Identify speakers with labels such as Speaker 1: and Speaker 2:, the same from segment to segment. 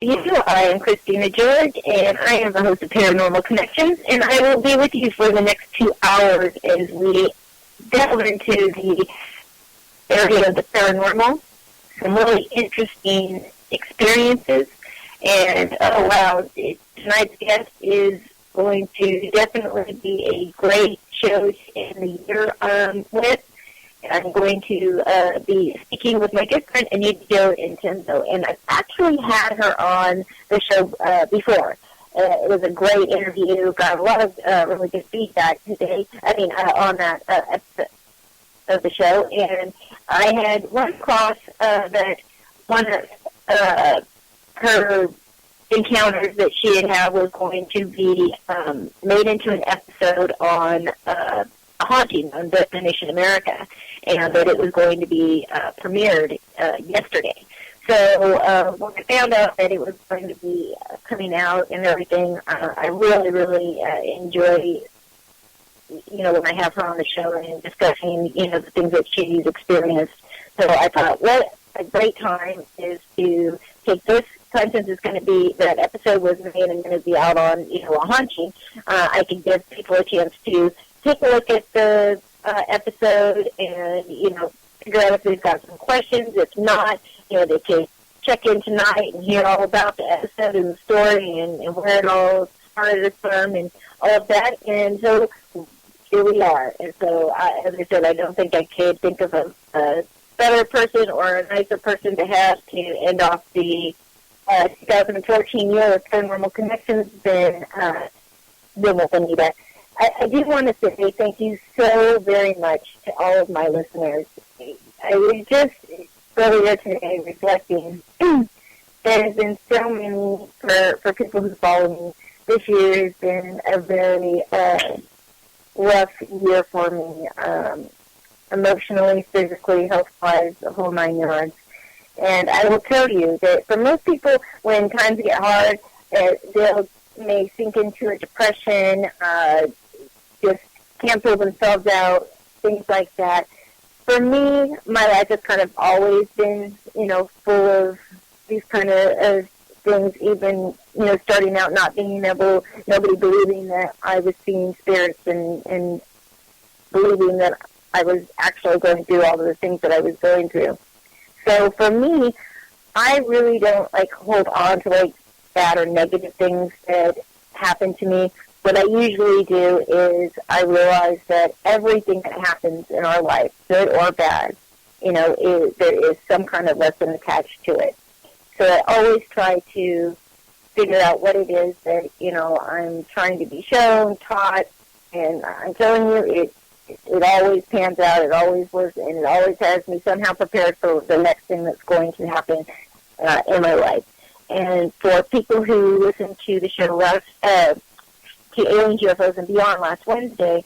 Speaker 1: I am Christina George, and I am the host of Paranormal Connections, and I will be with you for the next 2 hours as we delve into the area of the paranormal, some really interesting experiences, and tonight's guest is going to definitely be a great show to end the year with. I'm going to be speaking with my good friend Anita Intenzo, and I've actually had her on the show before. It was a great interview. Got a lot of really good feedback today. On that episode of the show, and I had run across that one of her encounters that she had was going to be made into an episode on a haunting on Destination America, and that it was going to be premiered yesterday. So when I found out that it was going to be coming out and everything, I really, really enjoy, when I have her on the show and discussing, the things that she's experienced. So I thought, what a great time is to take this time, since it's going to be, that episode was made and going to be out on, a haunting. I can give people a chance to take a look at the episode and, figure out if they've got some questions. If not, they can check in tonight and hear all about the episode and the story and where it all started from and all of that. And so here we are. And so, as I said, I don't think I could think of a better person or a nicer person to have to end off the 2014 year of Paranormal Connections than with Anita. I do want to say thank you so very much to all of my listeners. I was just earlier today reflecting. There has been so many, for people who follow me, this year has been a very rough year for me, emotionally, physically, health-wise, the whole 9 yards. And I will tell you that for most people, when times get hard, may sink into a depression, just cancel themselves out, things like that. For me, my life has kind of always been, full of these kind of things, even, starting out not being able, nobody believing that I was seeing spirits and believing that I was actually going to do all of the things that I was going through. So for me, I really don't, hold on to, bad or negative things that happen to me. What I usually do is I realize that everything that happens in our life, good or bad, there is some kind of lesson attached to it. So I always try to figure out what it is that, I'm trying to be shown, taught, and I'm telling you, it always pans out, it always works, and it always has me somehow prepared for the next thing that's going to happen in my life. And for people who listen to the show to Aliens, UFOs, and Beyond last Wednesday,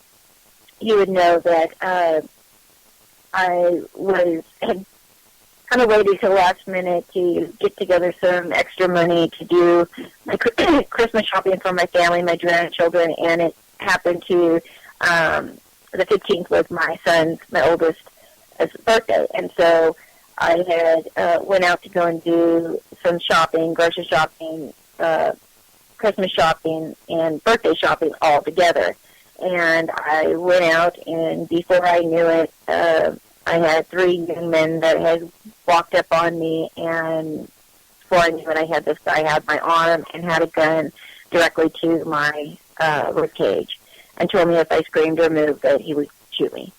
Speaker 1: you would know that I had kind of waited till the last minute to get together some extra money to do my Christmas shopping for my family, my grandchildren, and it happened to the 15th was my oldest birthday, and so I had went out to go and do some shopping, grocery shopping, Christmas shopping, and birthday shopping all together. And I went out, and before I knew it, I had 3 young men that had walked up on me, and before I knew it, I had this guy had my arm and had a gun directly to my rib cage, and told me if I screamed or moved that he would shoot me.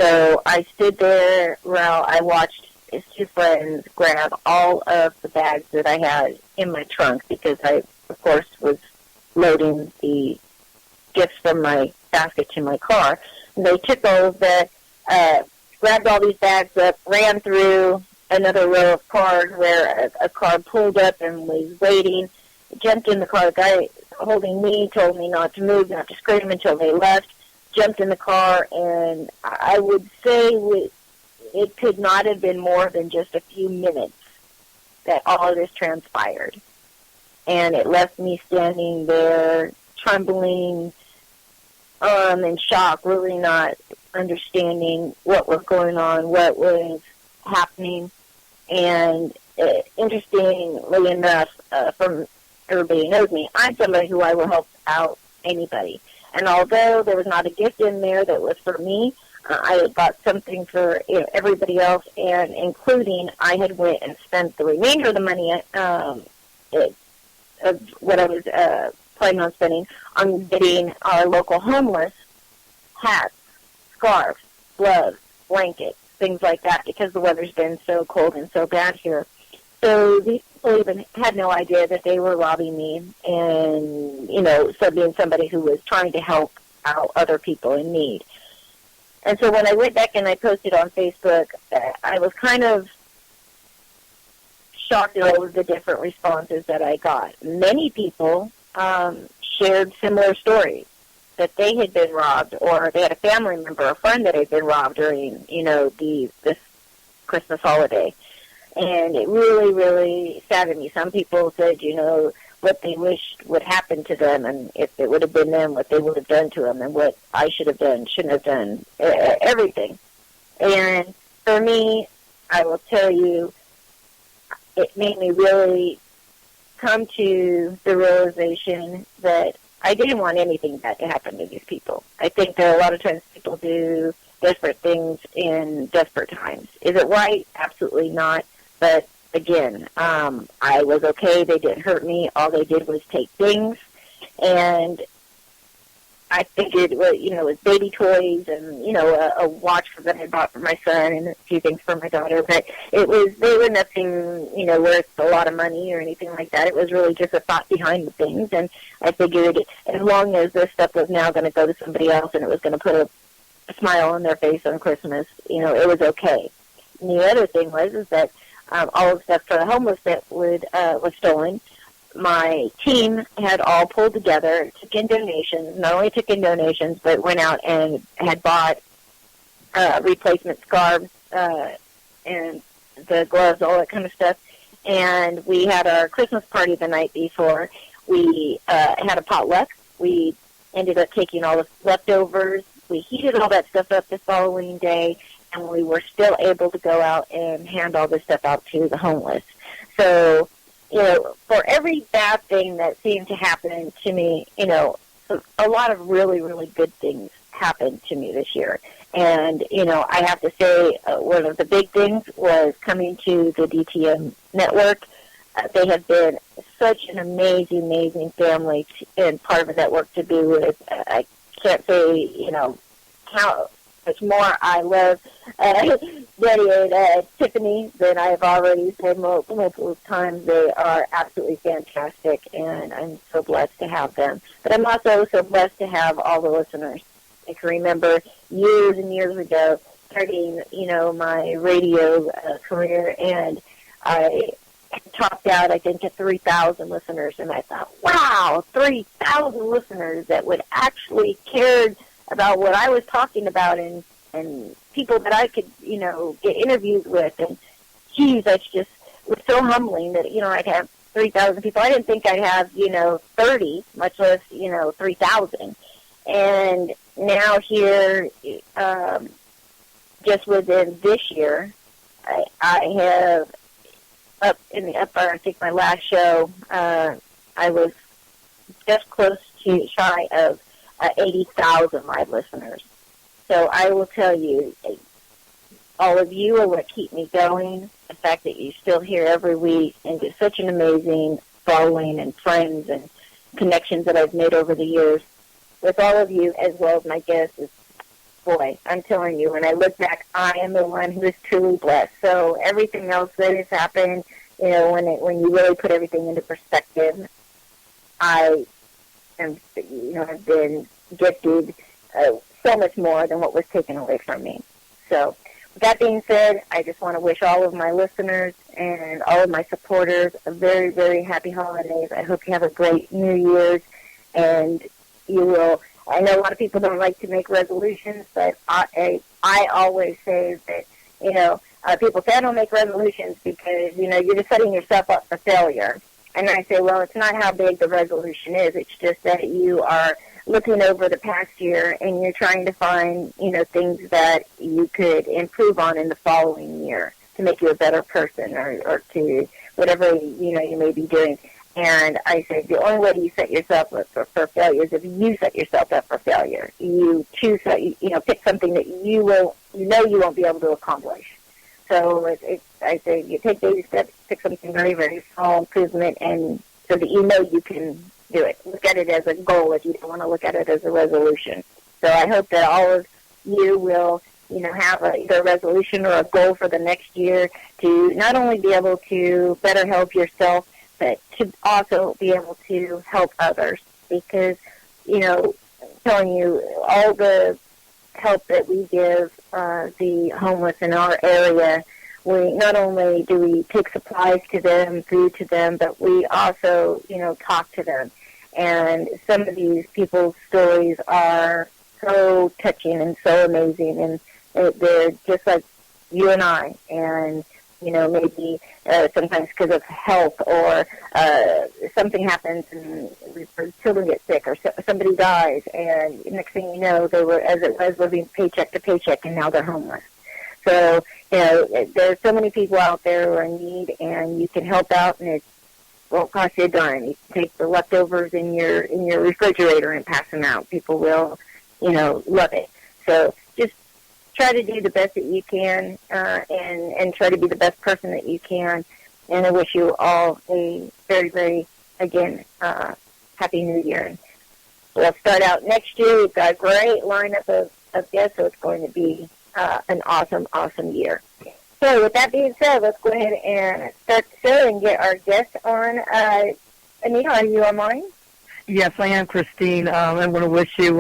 Speaker 1: So I stood there while I watched his 2 friends grab all of the bags that I had in my trunk, because I, of course, was loading the gifts from my basket to my car. And they took all of the, grabbed all these bags up, ran through another row of cars where a car pulled up and was waiting, jumped in the car. The guy holding me told me not to move, not to scream until they left, jumped in the car, and I would say it could not have been more than just a few minutes that all of this transpired. And it left me standing there, trembling, in shock, really not understanding what was going on, what was happening. And interestingly enough, from everybody knows me, I'm somebody who I will help out anybody. And although there was not a gift in there that was for me, I had bought something for everybody else, and including I had went and spent the remainder of the money of what I was planning on spending on getting our local homeless hats, scarves, gloves, blankets, things like that, because the weather's been so cold and so bad here. So these people even had no idea that they were robbing me, and, so being somebody who was trying to help out other people in need. And so when I went back and I posted on Facebook, I was kind of shocked at all of the different responses that I got. Many people shared similar stories, that they had been robbed, or they had a family member, a friend that had been robbed during, this Christmas holiday. And it really, really saddened me. Some people said, what they wished would happen to them, and if it would have been them, what they would have done to them, and what I should have done, shouldn't have done, everything. And for me, I will tell you, it made me really come to the realization that I didn't want anything bad to happen to these people. I think that a lot of times people do desperate things in desperate times. Is it right? Absolutely not. But again, I was okay. They didn't hurt me. All they did was take things. And I figured, it was baby toys and, a watch that I bought for my son and a few things for my daughter. But they were nothing, worth a lot of money or anything like that. It was really just a thought behind the things. And I figured as long as this stuff was now going to go to somebody else and it was going to put a smile on their face on Christmas, it was okay. And the other thing is that all of the stuff for the homeless that was stolen, my team had all pulled together, took in donations, not only took in donations, but went out and had bought replacement scarves and the gloves, all that kind of stuff. And we had our Christmas party the night before. We had a potluck. We ended up taking all the leftovers. We heated all that stuff up the following day, and we were still able to go out and hand all this stuff out to the homeless. So, for every bad thing that seemed to happen to me, a lot of really, really good things happened to me this year. And, I have to say one of the big things was coming to the DTM network. They have been such an amazing, amazing family and part of a network to be with. I can't say, how much more I love Betty and Tiffany than I've already said multiple times. They are absolutely fantastic, and I'm so blessed to have them. But I'm also so blessed to have all the listeners. I can remember years and years ago starting, my radio career, and I topped out, I think, at 3,000 listeners, and I thought, wow, 3,000 listeners that would actually care about what I was talking about, and people that I could, get interviews with. And, geez, that's just, it was so humbling that, I'd have 3,000 people. I didn't think I'd have, 30, much less, 3,000. And now here, just within this year, I have, up in the upper, I think my last show, I was just close to shy of 80,000 live listeners. So I will tell you, all of you are what keep me going. The fact that you still hear every week, and just such an amazing following and friends and connections that I've made over the years with all of you, as well as my guests. Is, boy, I'm telling you, when I look back, I am the one who is truly blessed. So everything else that has happened, when you really put everything into perspective, I am, have been gifted so much more than what was taken away from me. So, with that being said, I just want to wish all of my listeners and all of my supporters a very, very happy holidays. I hope you have a great New Year's, and you will. I know a lot of people don't like to make resolutions, but I always say that, people say I don't make resolutions because, you're just setting yourself up for failure. And I say, well, it's not how big the resolution is. It's just that you are looking over the past year and you're trying to find, things that you could improve on in the following year to make you a better person or to whatever, you may be doing. And I said, the only way you set yourself up for failure is if you set yourself up for failure. You choose, pick something that you won't be able to accomplish. So I say you take baby steps, pick something very, very small improvement, and so that you know you can do it. Look at it as a goal if you don't want to look at it as a resolution. So I hope that all of you will, have either a resolution or a goal for the next year to not only be able to better help yourself, but to also be able to help others. Because, I'm telling you, all the help that we give the homeless in our area, we not only do we take supplies to them, food to them, but we also, talk to them. And some of these people's stories are so touching and so amazing, and they're just like you and I. And, maybe sometimes because of health or something happens and children get sick or somebody dies, and next thing you know, they were, as it was, living paycheck to paycheck, and now they're homeless. So, there's so many people out there who are in need, and you can help out, and it won't cost you a dime. You can take the leftovers in your refrigerator and pass them out. People will, love it. So just try to do the best that you can, and try to be the best person that you can. And I wish you all a very, very, again, Happy New Year. And we'll start out next year. We've got a great lineup of guests, so it's going to be an awesome, awesome year. So with that being said, let's go ahead and start the show and get our guest on. Anita, are you online?
Speaker 2: Yes, I am, Christine. I want to wish you,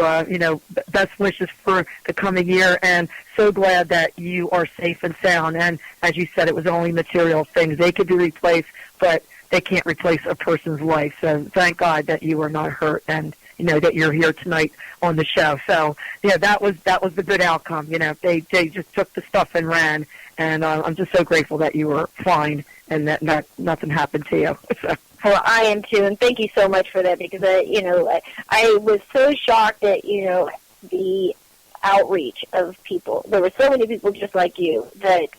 Speaker 2: best wishes for the coming year, and so glad that you are safe and sound. And as you said, it was only material things. They could be replaced, but they can't replace a person's life. So thank God that you are not hurt, and that you're here tonight on the show. So yeah, that was the good outcome. They just took the stuff and ran, and I'm just so grateful that you were fine and that nothing happened to you. So.
Speaker 1: Well, I am too, and thank you so much for that, because I was so shocked at the outreach of people. There were so many people just like you that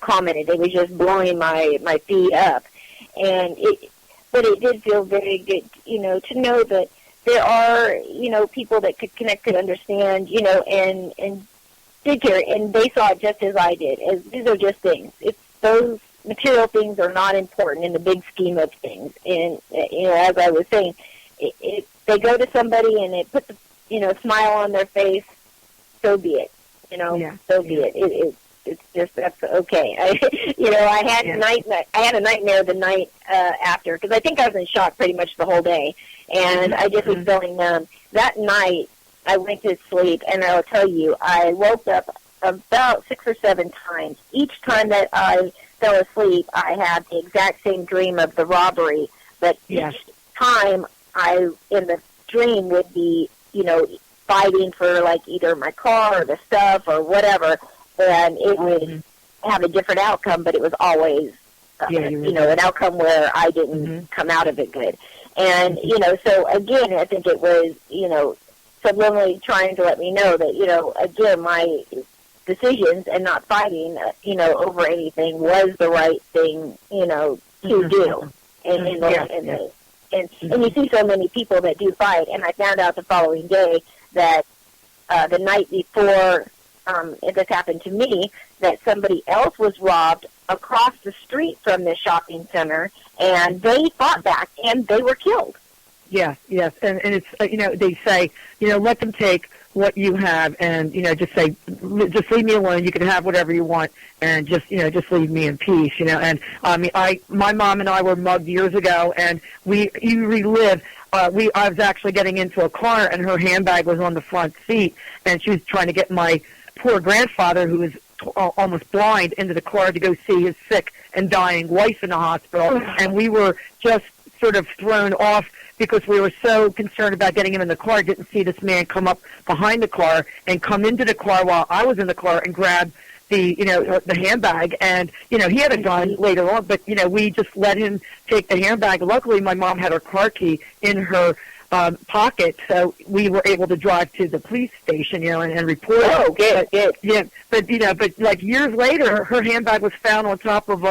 Speaker 1: commented. It was just blowing my feet up, but it did feel very good, to know that there are people that could connect, could understand, and did care, and they saw it just as I did. As these are just things. It's those material things are not important in the big scheme of things. And, as I was saying, if they go to somebody and it puts a smile on their face, so be it. So be it. It's just, that's okay. I had a nightmare the night after, because I think I was in shock pretty much the whole day, and I just was feeling numb. That night, I went to sleep, and I'll tell you, I woke up about 6 or 7 times. Each time that I fell asleep, I had the exact same dream of the robbery, but each time in the dream would be, fighting for, like, either my car or the stuff or whatever, and it would have a different outcome, but it was always, an outcome where I didn't come out of it good. And, so again, I think it was, subliminally trying to let me know that, again, my decisions and not fighting, over anything was the right thing, to do. And you see so many people that do fight, and I found out the following day that the night before this happened to me, that somebody else was robbed across the street from the shopping center, and they fought back, and they were killed.
Speaker 2: Yes, and it's, they say, let them take what you have, and, just say, just leave me alone, you can have whatever you want, and just leave me in peace, and, my mom and I were mugged years ago, and you relive, I was actually getting into a car, and her handbag was on the front seat, and she was trying to get my poor grandfather, who was almost blind, into the car to go see his sick and dying wife in the hospital, and we were just sort of thrown off because we were so concerned about getting him in the car. Didn't see this man come up behind the car and come into the car while I was in the car and grab the handbag, and he had a gun later on, but we just let him take the handbag. Luckily, my mom had her car key in her pocket, so we were able to drive to the police station, and report it.
Speaker 1: Oh, good.
Speaker 2: Yeah, but like years later, her handbag was found on top of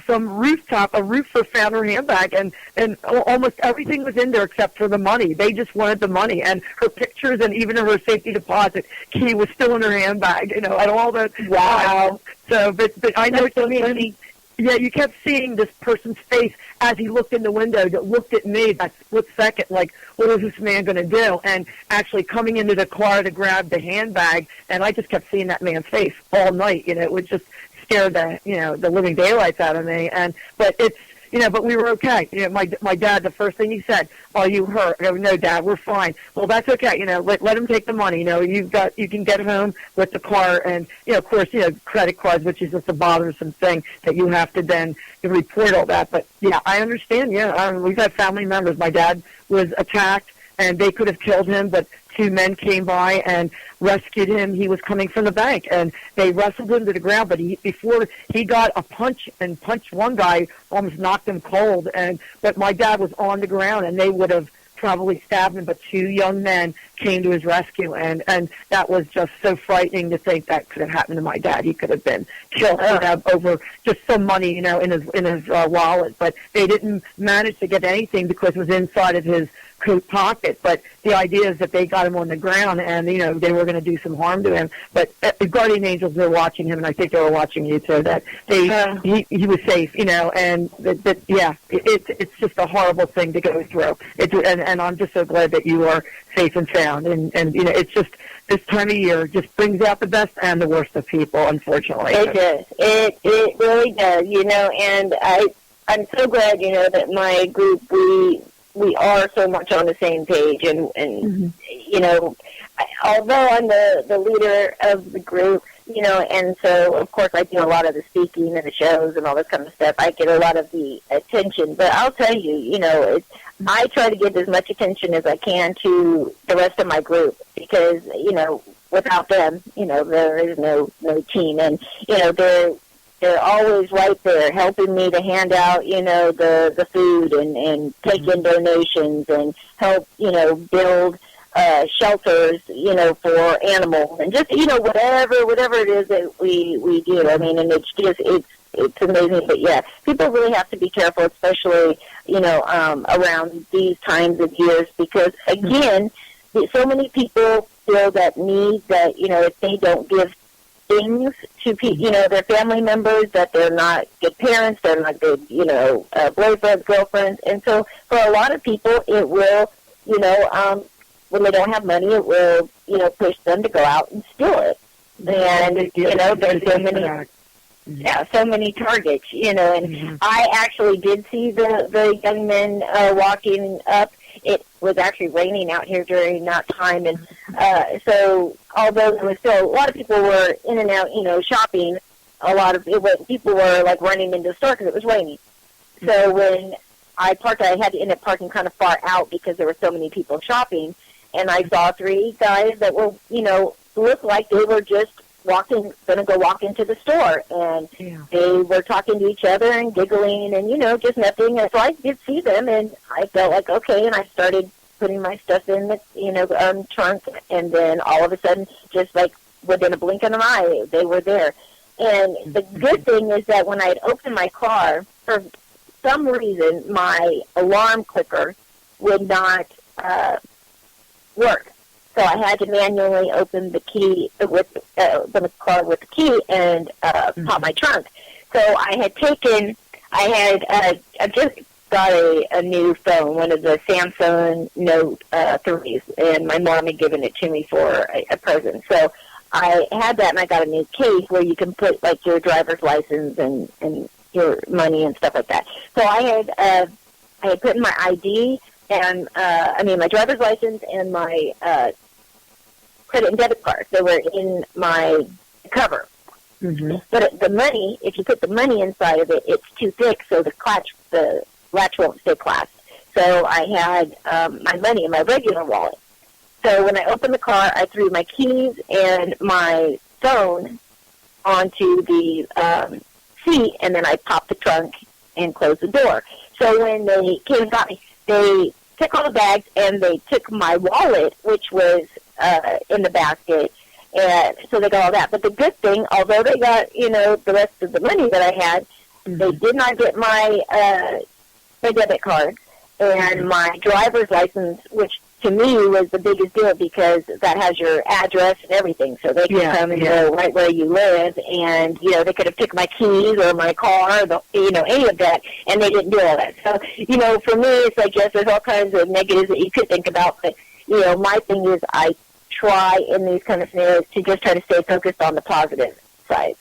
Speaker 2: some rooftop. A roofer found her handbag, and almost everything was in there except for the money. They just wanted the money, and her pictures and even her safety deposit key was still in her handbag. And all that.
Speaker 1: Wow.
Speaker 2: So, but I know
Speaker 1: That's amazing.
Speaker 2: Yeah, you kept seeing this person's face as he looked in the window, that looked at me that split second, like, what is this man going to do? And actually coming into the car to grab the handbag, and I just kept seeing that man's face all night. It would just scare the living daylights out of me. But it's, but we were okay. My dad, the first thing he said, "Are you hurt?" I go, "No, Dad, we're fine." "Well, that's okay. Let him take the money. You can get home with the car, and of course, credit cards, which is just a bothersome thing that you have to then report all that. But yeah, I understand. Yeah, we've had family members. My dad was attacked, and they could have killed him, but 2 men came by and rescued him. He was coming from the bank, and they wrestled him to the ground. But before he got a punch and punched one guy, almost knocked him cold. But my dad was on the ground, and they would have probably stabbed him. But 2 young men came to his rescue, and that was just so frightening to think that could have happened to my dad. He could have been killed over just some money, in his wallet. But they didn't manage to get anything because it was inside of his coat pocket. But the idea is that they got him on the ground, and they were going to do some harm to him. But the guardian angels were watching him, and I think they were watching you too. That he was safe, and it's just a horrible thing to go through. And I'm just so glad that you are safe and sound. And it's just this time of year just brings out the best and the worst of people, unfortunately.
Speaker 1: It does. It really does. And I'm so glad that my group we are so much on the same page, and although I'm the leader of the group, and so of course I do a lot of the speaking and the shows and all this kind of stuff. I get a lot of the attention, but I'll tell you, I try to give as much attention as I can to the rest of my group, because without them, there is no team, and they're always right there helping me to hand out, the food and take in donations and help, build shelters, for animals, and just, whatever it is that we do. I mean, and it's amazing. But yeah, people really have to be careful, especially, around these times of years, because again, so many people feel that need that, if they don't give things to their family members, that they're not good parents, they're not good, boyfriends, girlfriends. And so for a lot of people, it will, when they don't have money, it will, push them to go out and steal it. And, there's so many, so many targets, and I actually did see the young men walking up. It was actually raining out here during that time, and so although there was still a lot of people were in and out, shopping, people were like running into the store because it was raining. So when I parked, I had to end up parking kind of far out because there were so many people shopping, and I saw 3 guys that were, looked like they were just going to go walk into the store, and they were talking to each other and giggling and, just nothing. And so I did see them, and I felt like, okay, and I started putting my stuff in the, trunk, and then all of a sudden, just like within a blink of an eye, they were there. And the good thing is that when I had opened my car, for some reason, my alarm clicker would not work. So I had to manually open the key open the car with the key and pop my trunk. So I just got a new phone, one of the Samsung Note 3s, and my mom had given it to me for a present. So I had that, and I got a new case where you can put like your driver's license and your money and stuff like that. So I had put in my ID and my driver's license and my credit and debit cards. They were in my cover. But the money, if you put the money inside of it, it's too thick, so the latch won't stay clasped. So I had my money in my regular wallet. So when I opened the car, I threw my keys and my phone onto the seat, and then I popped the trunk and closed the door. So when they came and got me, they took all the bags, and they took my wallet, which was in the basket. And so they got all that. But the good thing, although they got, the rest of the money that I had, they did not get my debit card and my driver's license, which to me was the biggest deal because that has your address and everything. So they can come and know right where you live. And, they could have took my keys or my car, any of that, and they didn't do all that. So, for me, it's like, yes, there's all kinds of negatives that you could think about. But, my thing is I try in these kind of scenarios to just try to stay focused on the positive side.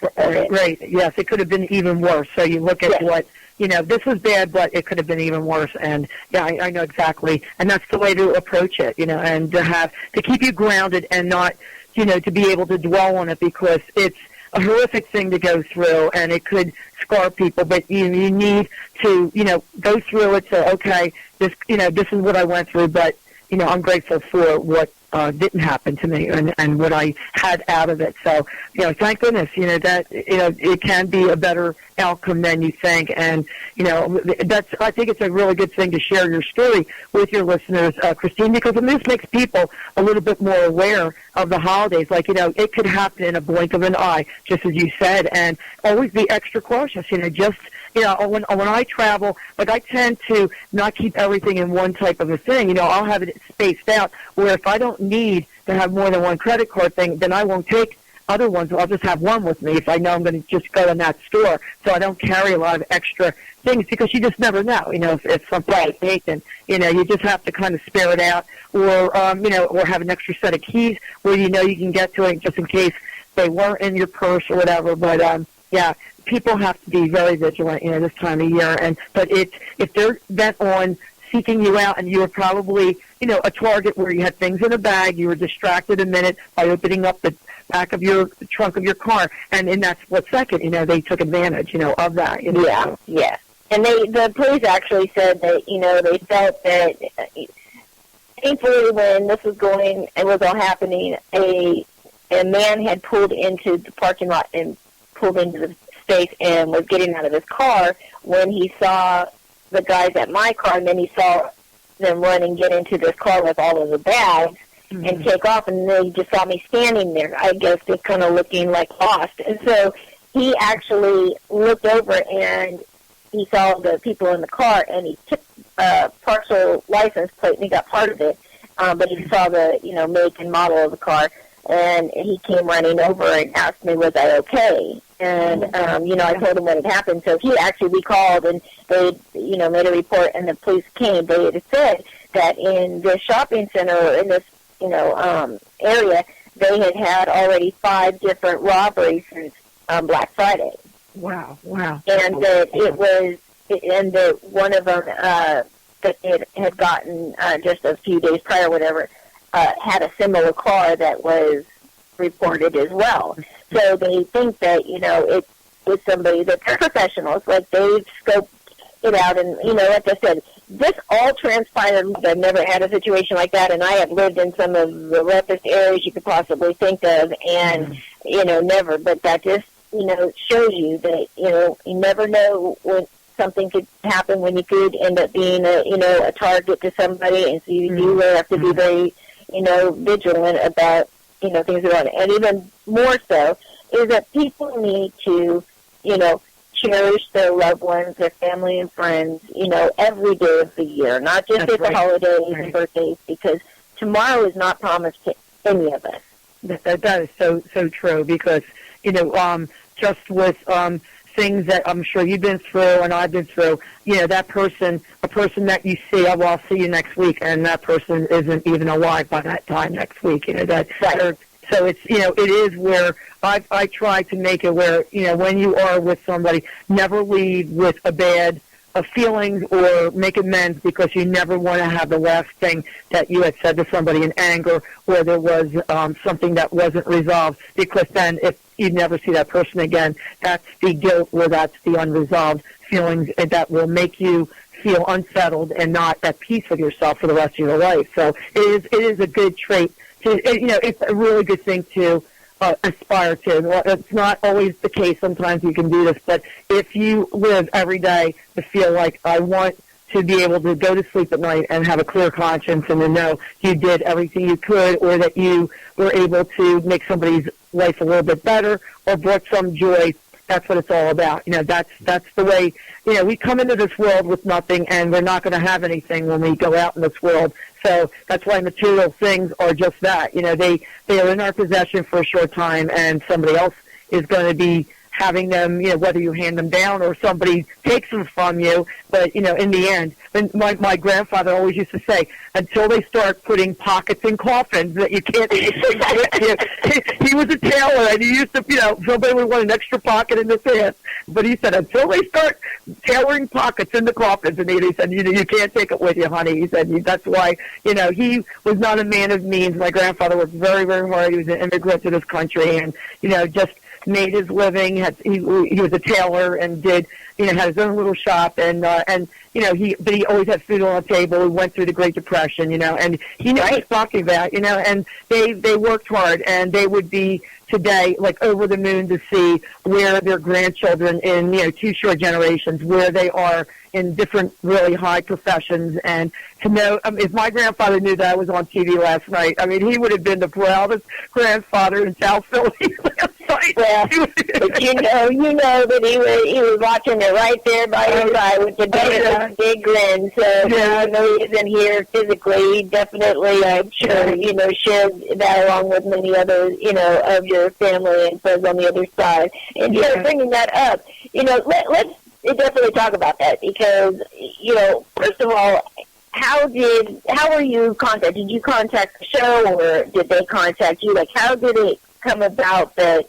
Speaker 2: Great. Yes, it could have been even worse. So you look at what, this was bad, but it could have been even worse. And, I know exactly. And that's the way to approach it, and to keep you grounded and not, to be able to dwell on it because it's a horrific thing to go through and it could scar people. But you need to, go through it. So, okay, this is what I went through, but, I'm grateful for what didn't happen to me and what I had out of it. So, thank goodness, that, it can be a better outcome than you think. And, I think it's a really good thing to share your story with your listeners, Christine, because this makes people a little bit more aware of the holidays. Like, it could happen in a blink of an eye, just as you said, and always be extra cautious, when I travel, like I tend to not keep everything in one type of a thing. I'll have it spaced out where if I don't need to have more than one credit card thing, then I won't take other ones. I'll just have one with me if I know I'm going to just go in that store. So I don't carry a lot of extra things because you just never know, if something is taken. You just have to kind of spare it out or have an extra set of keys where you can get to it just in case they weren't in your purse or whatever. But, people have to be very vigilant, this time of year. But if they're bent on seeking you out and you were probably, a target where you had things in a bag, you were distracted a minute by opening up the back of your trunk of your car, and in that split second, they took advantage, of that.
Speaker 1: Yeah. And the police actually said that, they felt that, thankfully, when this was all happening, a man had pulled into the parking lot and pulled into the space and was getting out of his car when he saw the guys at my car, and then he saw them run and get into this car with all of the bags and take off, and they just saw me standing there, I guess, just kind of looking like lost. And so he actually looked over and he saw the people in the car, and he took a partial license plate, and he got part of it, but he saw the, make and model of the car, and he came running over and asked me, was I okay? And, I told him what had happened. So we called, and they, made a report, and the police came. They had said that in this shopping center, or in this, area, they had already 5 different robberies since Black Friday.
Speaker 2: Wow.
Speaker 1: And that it was, and that one of them that it had gotten just a few days prior, whatever, had a similar car that was reported as well. So they think that, it was somebody that they're professionals, like they've scoped it out. And, like I said, this all transpired. I've never had a situation like that, and I have lived in some of the roughest areas you could possibly think of, and, never. But that just, shows you that, you never know when something could happen, when you could end up being a target to somebody, and so you do really have to be very, vigilant about, things around it. And even more so is that people need to, cherish their loved ones, their family and friends, every day of the year, not just at the holidays and birthdays, because tomorrow is not promised to any of us.
Speaker 2: That is so true, because, just with things that I'm sure you've been through and I've been through, that person, a person that you see, well, I'll see you next week, and that person isn't even alive by that time next week, So it's, it is where I try to make it where, when you are with somebody, never leave with a bad feelings or make amends, because you never want to have the last thing that you had said to somebody in anger, where there was something that wasn't resolved, because then if you never see that person again, that's the guilt, or that's the unresolved feelings that will make you feel unsettled and not at peace with yourself for the rest of your life. So it is a good trait. It's a really good thing to aspire to. It's not always the case. Sometimes you can do this, but if you live every day to feel like I want to be able to go to sleep at night and have a clear conscience and to know you did everything you could, or that you were able to make somebody's life a little bit better or brought some joy. That's what it's all about. That's the way, we come into this world with nothing, and we're not going to have anything when we go out in this world. So that's why material things are just that. They are in our possession for a short time, and somebody else is going to be having them, whether you hand them down or somebody takes them from you. But, in the end, my grandfather always used to say, until they start putting pockets in coffins that you can't take with you. He was a tailor, and he used to, somebody would want an extra pocket in the pants. But he said, until they start tailoring pockets in the coffins, and he said, you can't take it with you, honey. He said, that's why, he was not a man of means. My grandfather worked very, very hard. He was an immigrant to this country, and, just made his living. He was a tailor and did, had his own little shop, and he always had food on the table. He went through the Great Depression, and he knew what he was talking about, and they worked hard, and they would be today like over the moon to see where their grandchildren in, 2 short generations, where they are in different really high professions. And to know, if my grandfather knew that I was on TV last night, he would have been the proudest grandfather in South Philly last night.
Speaker 1: Well, but you know that he was watching it right there by his side with the big grin. So even though he isn't here physically, he definitely, I'm sure, shared that along with many others, of your family and friends on the other side. And just bringing that up, let's definitely talk about that, because, first of all, how were you contacted? Did you contact the show, or did they contact you? Like, how did it come about that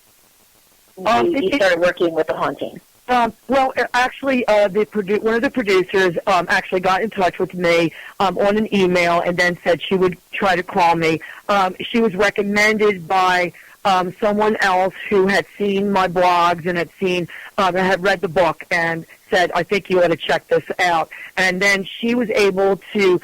Speaker 1: you started working with the haunting?
Speaker 2: Well, actually, one of the producers actually got in touch with me on an email, and then said she would try to call me. She was recommended by someone else who had seen my blogs and had read the book and said, I think you ought to check this out. And then she was able to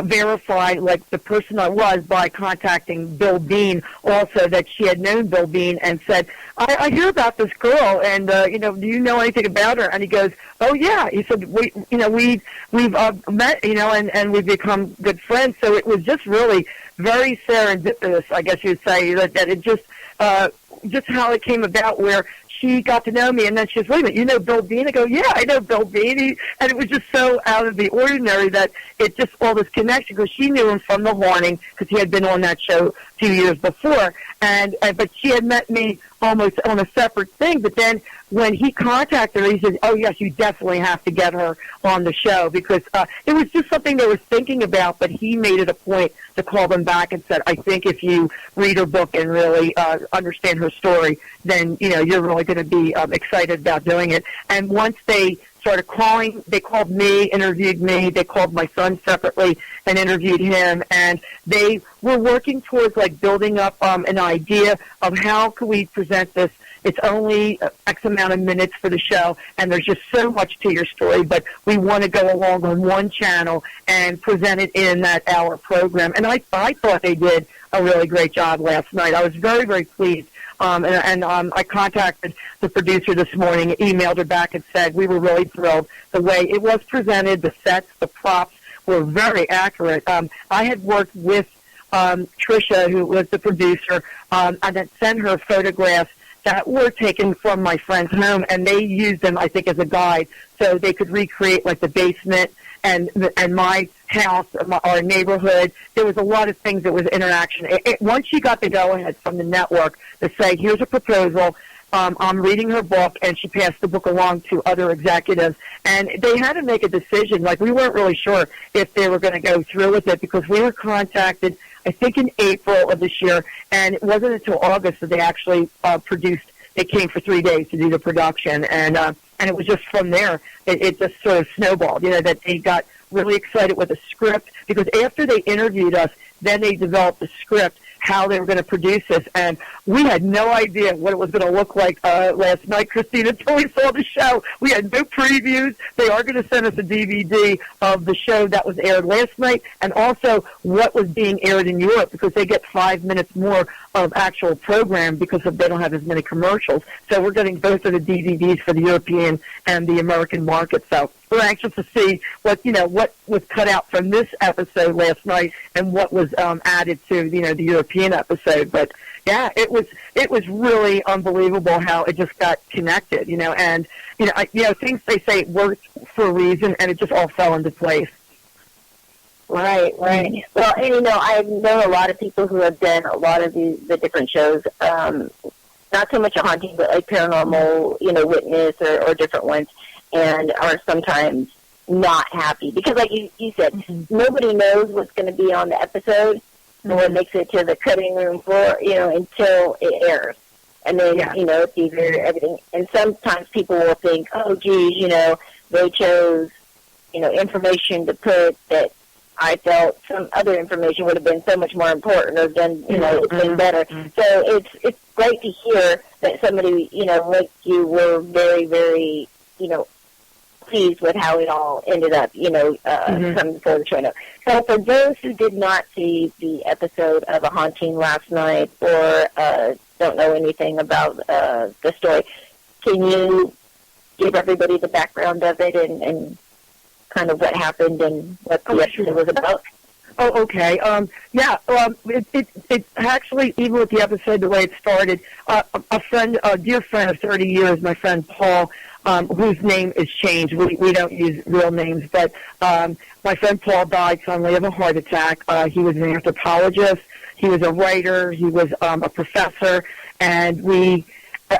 Speaker 2: verify, like, the person I was by contacting Bill Bean also, that she had known Bill Bean, and said, I hear about this girl, and, do you know anything about her? And he goes, oh, yeah. He said, we've met, and we've become good friends. So it was just really very serendipitous, I guess you'd say, that it just how it came about, where she got to know me, and then she says, wait a minute, you know Bill Bean? I go, yeah, I know Bill Bean. And it was just so out of the ordinary that it just, all this connection, because she knew him from The Haunting, because he had been on that show 2 years before, but she had met me almost on a separate thing. But then when he contacted her, he said, oh, yes, you definitely have to get her on the show, because it was just something they were thinking about, but he made it a point to call them back and said, I think if you read her book and really understand her story, then, you're really going to be excited about doing it. And once they started calling, they called me, interviewed me, they called my son separately and interviewed him, and they were working towards, like, building up an idea of how could we present this. It's only X amount of minutes for the show, and there's just so much to your story, but we want to go along on one channel and present it in that hour program. And I thought they did a really great job last night. I was very, very pleased. I contacted the producer this morning, emailed her back, and said we were really thrilled. The way it was presented, the sets, the props were very accurate. I had worked with Tricia, who was the producer, and then sent her photographs that were taken from my friend's home, and they used them, I think, as a guide, so they could recreate, like, the basement and my house, our neighborhood. There was a lot of things that was interaction. Once she got the go-ahead from the network to say, here's a proposal, I'm reading her book, and she passed the book along to other executives, and they had to make a decision. Like, we weren't really sure if they were going to go through with it, because we were contacted, I think, in April of this year, and it wasn't until August that they actually produced. They came for 3 days to do the production, and it was just from there, it just sort of snowballed, that they got really excited with the script, because after they interviewed us, then they developed the script, how they were going to produce this, and we had no idea what it was going to look like last night, Christina, until we saw the show. We had no previews. They are going to send us a DVD of the show that was aired last night, and also what was being aired in Europe, because they get 5 minutes more of actual program because they don't have as many commercials. So we're getting both of the DVDs for the European and the American market. So we're anxious to see what was cut out from this episode last night and what was added to the European episode. But yeah, it was really unbelievable how it just got connected, and things they say worked for a reason, and it just all fell into place.
Speaker 1: Right. Well, and I've known a lot of people who have done a lot of the different shows. Not so much a haunting, but like paranormal, witness or different ones, and are sometimes not happy because, like you said, nobody knows what's going to be on the episode or what makes it to the cutting room floor, until it airs. And then, it's either everything. And sometimes people will think, oh, geez, they chose, information to put that I felt some other information would have been so much more important or done, been better. So it's great to hear that somebody, like you, were very, very, pleased with how it all ended up, coming before the show. So for those who did not see the episode of A Haunting last night or don't know anything about the story, can you give everybody the background of it and kind of what happened and what the episode was about?
Speaker 2: Oh, okay. It actually, even with the episode, the way it started, a dear friend of 30 years, my friend Paul, whose name is changed. We don't use real names, but my friend Paul died suddenly of a heart attack. He was an anthropologist. He was a writer. He was a professor, and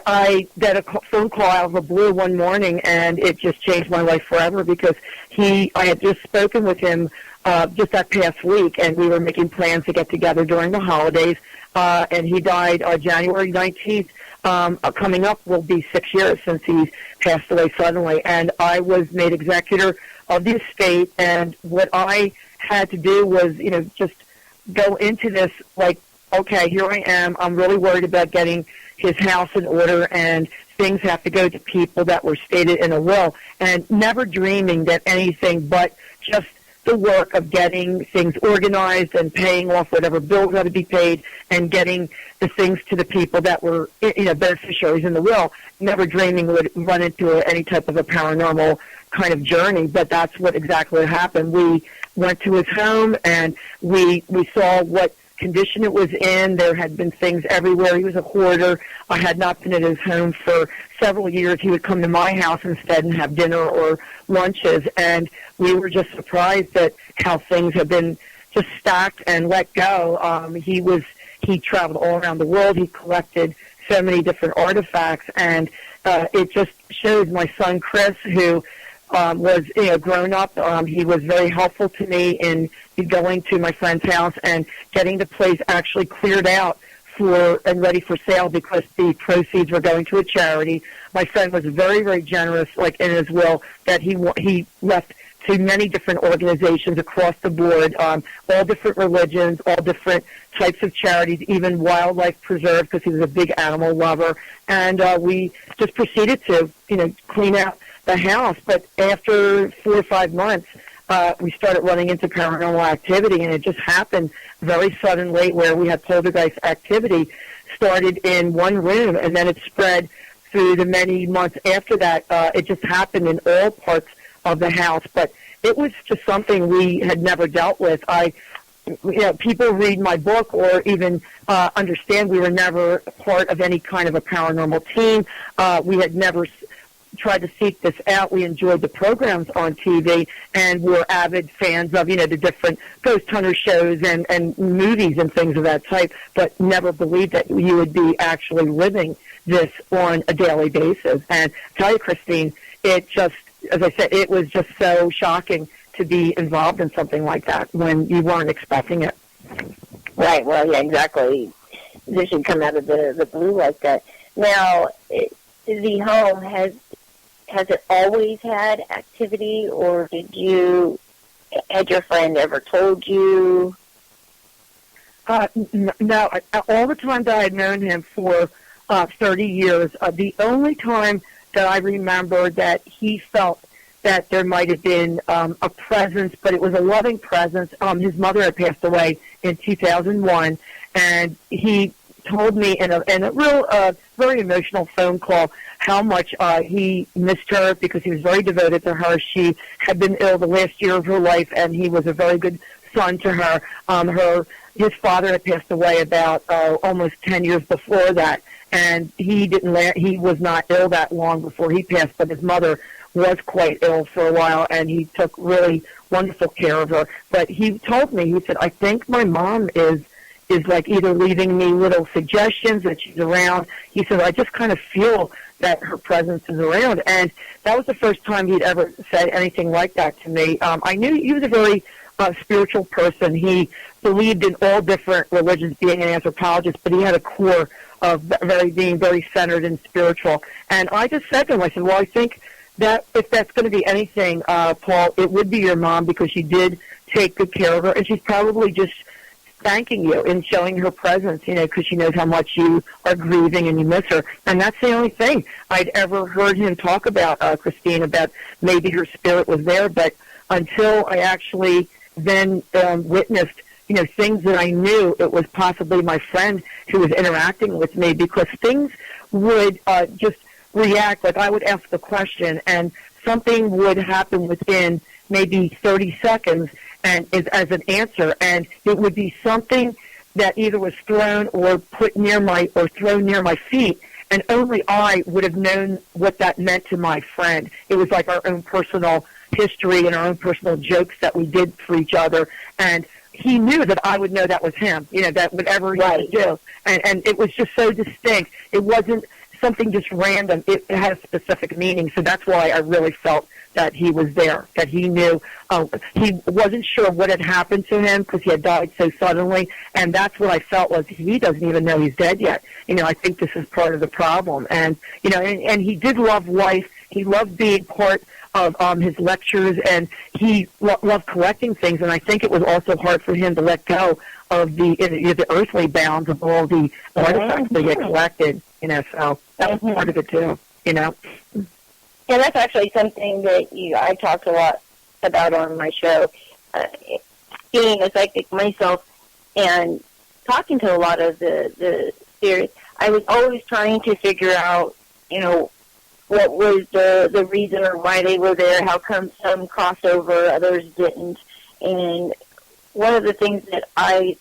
Speaker 2: I got a phone call out of the blue one morning, and it just changed my life forever because I had just spoken with him just that past week, and we were making plans to get together during the holidays, and he died January 19th. Coming up will be 6 years since he passed away suddenly, and I was made executor of the estate, and what I had to do was, just go into this like, okay, here I am. I'm really worried about getting his house in order, and things have to go to people that were stated in a will, and never dreaming that anything but just the work of getting things organized and paying off whatever bills had to be paid and getting the things to the people that were, beneficiaries in the will, never dreaming would run into any type of a paranormal kind of journey, but that's what exactly happened. We went to his home, and we saw what condition it was in. There had been things everywhere. He was a hoarder. I had not been at his home for several years. He would come to my house instead and have dinner or lunches, and we were just surprised at how things have been just stacked and let go. He traveled all around the world. He collected so many different artifacts, and it just shows my son Chris, who was grown up. He was very helpful to me in going to my friend's house and getting the place actually cleared out and ready for sale because the proceeds were going to a charity. My friend was very, very generous, like in his will, that he left to many different organizations across the board, all different religions, all different types of charities, even wildlife preserve, because he was a big animal lover. And we just proceeded to, clean out the house. But after 4 or 5 months, we started running into paranormal activity, and it just happened very suddenly where we had poltergeist activity started in one room, and then it spread through the many months after that. It just happened in all parts of the house, but it was just something we had never dealt with. People read my book or even understand we were never part of any kind of a paranormal team. We had never tried to seek this out. We enjoyed the programs on TV, and we're avid fans of, the different ghost hunter shows and movies and things of that type, but never believed that you would be actually living this on a daily basis. And I tell you, Christine, it just, as I said, it was just so shocking to be involved in something like that when you weren't expecting it.
Speaker 1: Right, well, yeah, exactly. This should come out of the blue like that. Now, the home, has it always had activity, or had your friend ever told you?
Speaker 2: No, all the time that I had known him for 30 years, the only time that I remember that he felt that there might have been a presence, but it was a loving presence. His mother had passed away in 2001, and he told me in a real, very emotional phone call how much he missed her because he was very devoted to her. She had been ill the last year of her life, and he was a very good son to her. His father had passed away about almost 10 years before that, and he was not ill that long before he passed, but his mother was quite ill for a while, and he took really wonderful care of her. But he told me, he said, I think my mom is like either leaving me little suggestions that she's around. He said, I just kind of feel that her presence is around. And that was the first time he'd ever said anything like that to me. I knew he was a very spiritual person. He believed in all different religions, being an anthropologist, but he had a core of being very centered and spiritual. And I just said to him, I said, well, I think that if that's going to be anything, Paul, it would be your mom, because she did take good care of her, and she's probably just thanking you and showing her presence, because she knows how much you are grieving and you miss her. And that's the only thing I'd ever heard him talk about, Christine, about maybe her spirit was there. But until I actually then witnessed, things that I knew it was possibly my friend who was interacting with me, because things would just react. Like I would ask the question and something would happen within maybe 30 seconds and as an answer, and it would be something that either was thrown or thrown near my feet, and only I would have known what that meant to my friend. It was like our own personal history and our own personal jokes that we did for each other, and he knew that I would know that was him, that whatever he would do. And it was just so distinct. It wasn't something just random. It had a specific meaning. So that's why I really felt that he was there, that he knew. He wasn't sure what had happened to him because he had died so suddenly. And that's what I felt was he doesn't even know he's dead yet. I think this is part of the problem. And, and he did love life. He loved being part of his lectures, and he loved collecting things. And I think it was also hard for him to let go of the earthly bounds of all the artifacts that he had collected. So that was part of it too.
Speaker 1: Yeah, that's actually something that I talked a lot about on my show. Being a psychic myself and talking to a lot of the spirits, I was always trying to figure out, what was the reason or why they were there, how come some crossed over, others didn't. And one of the things that I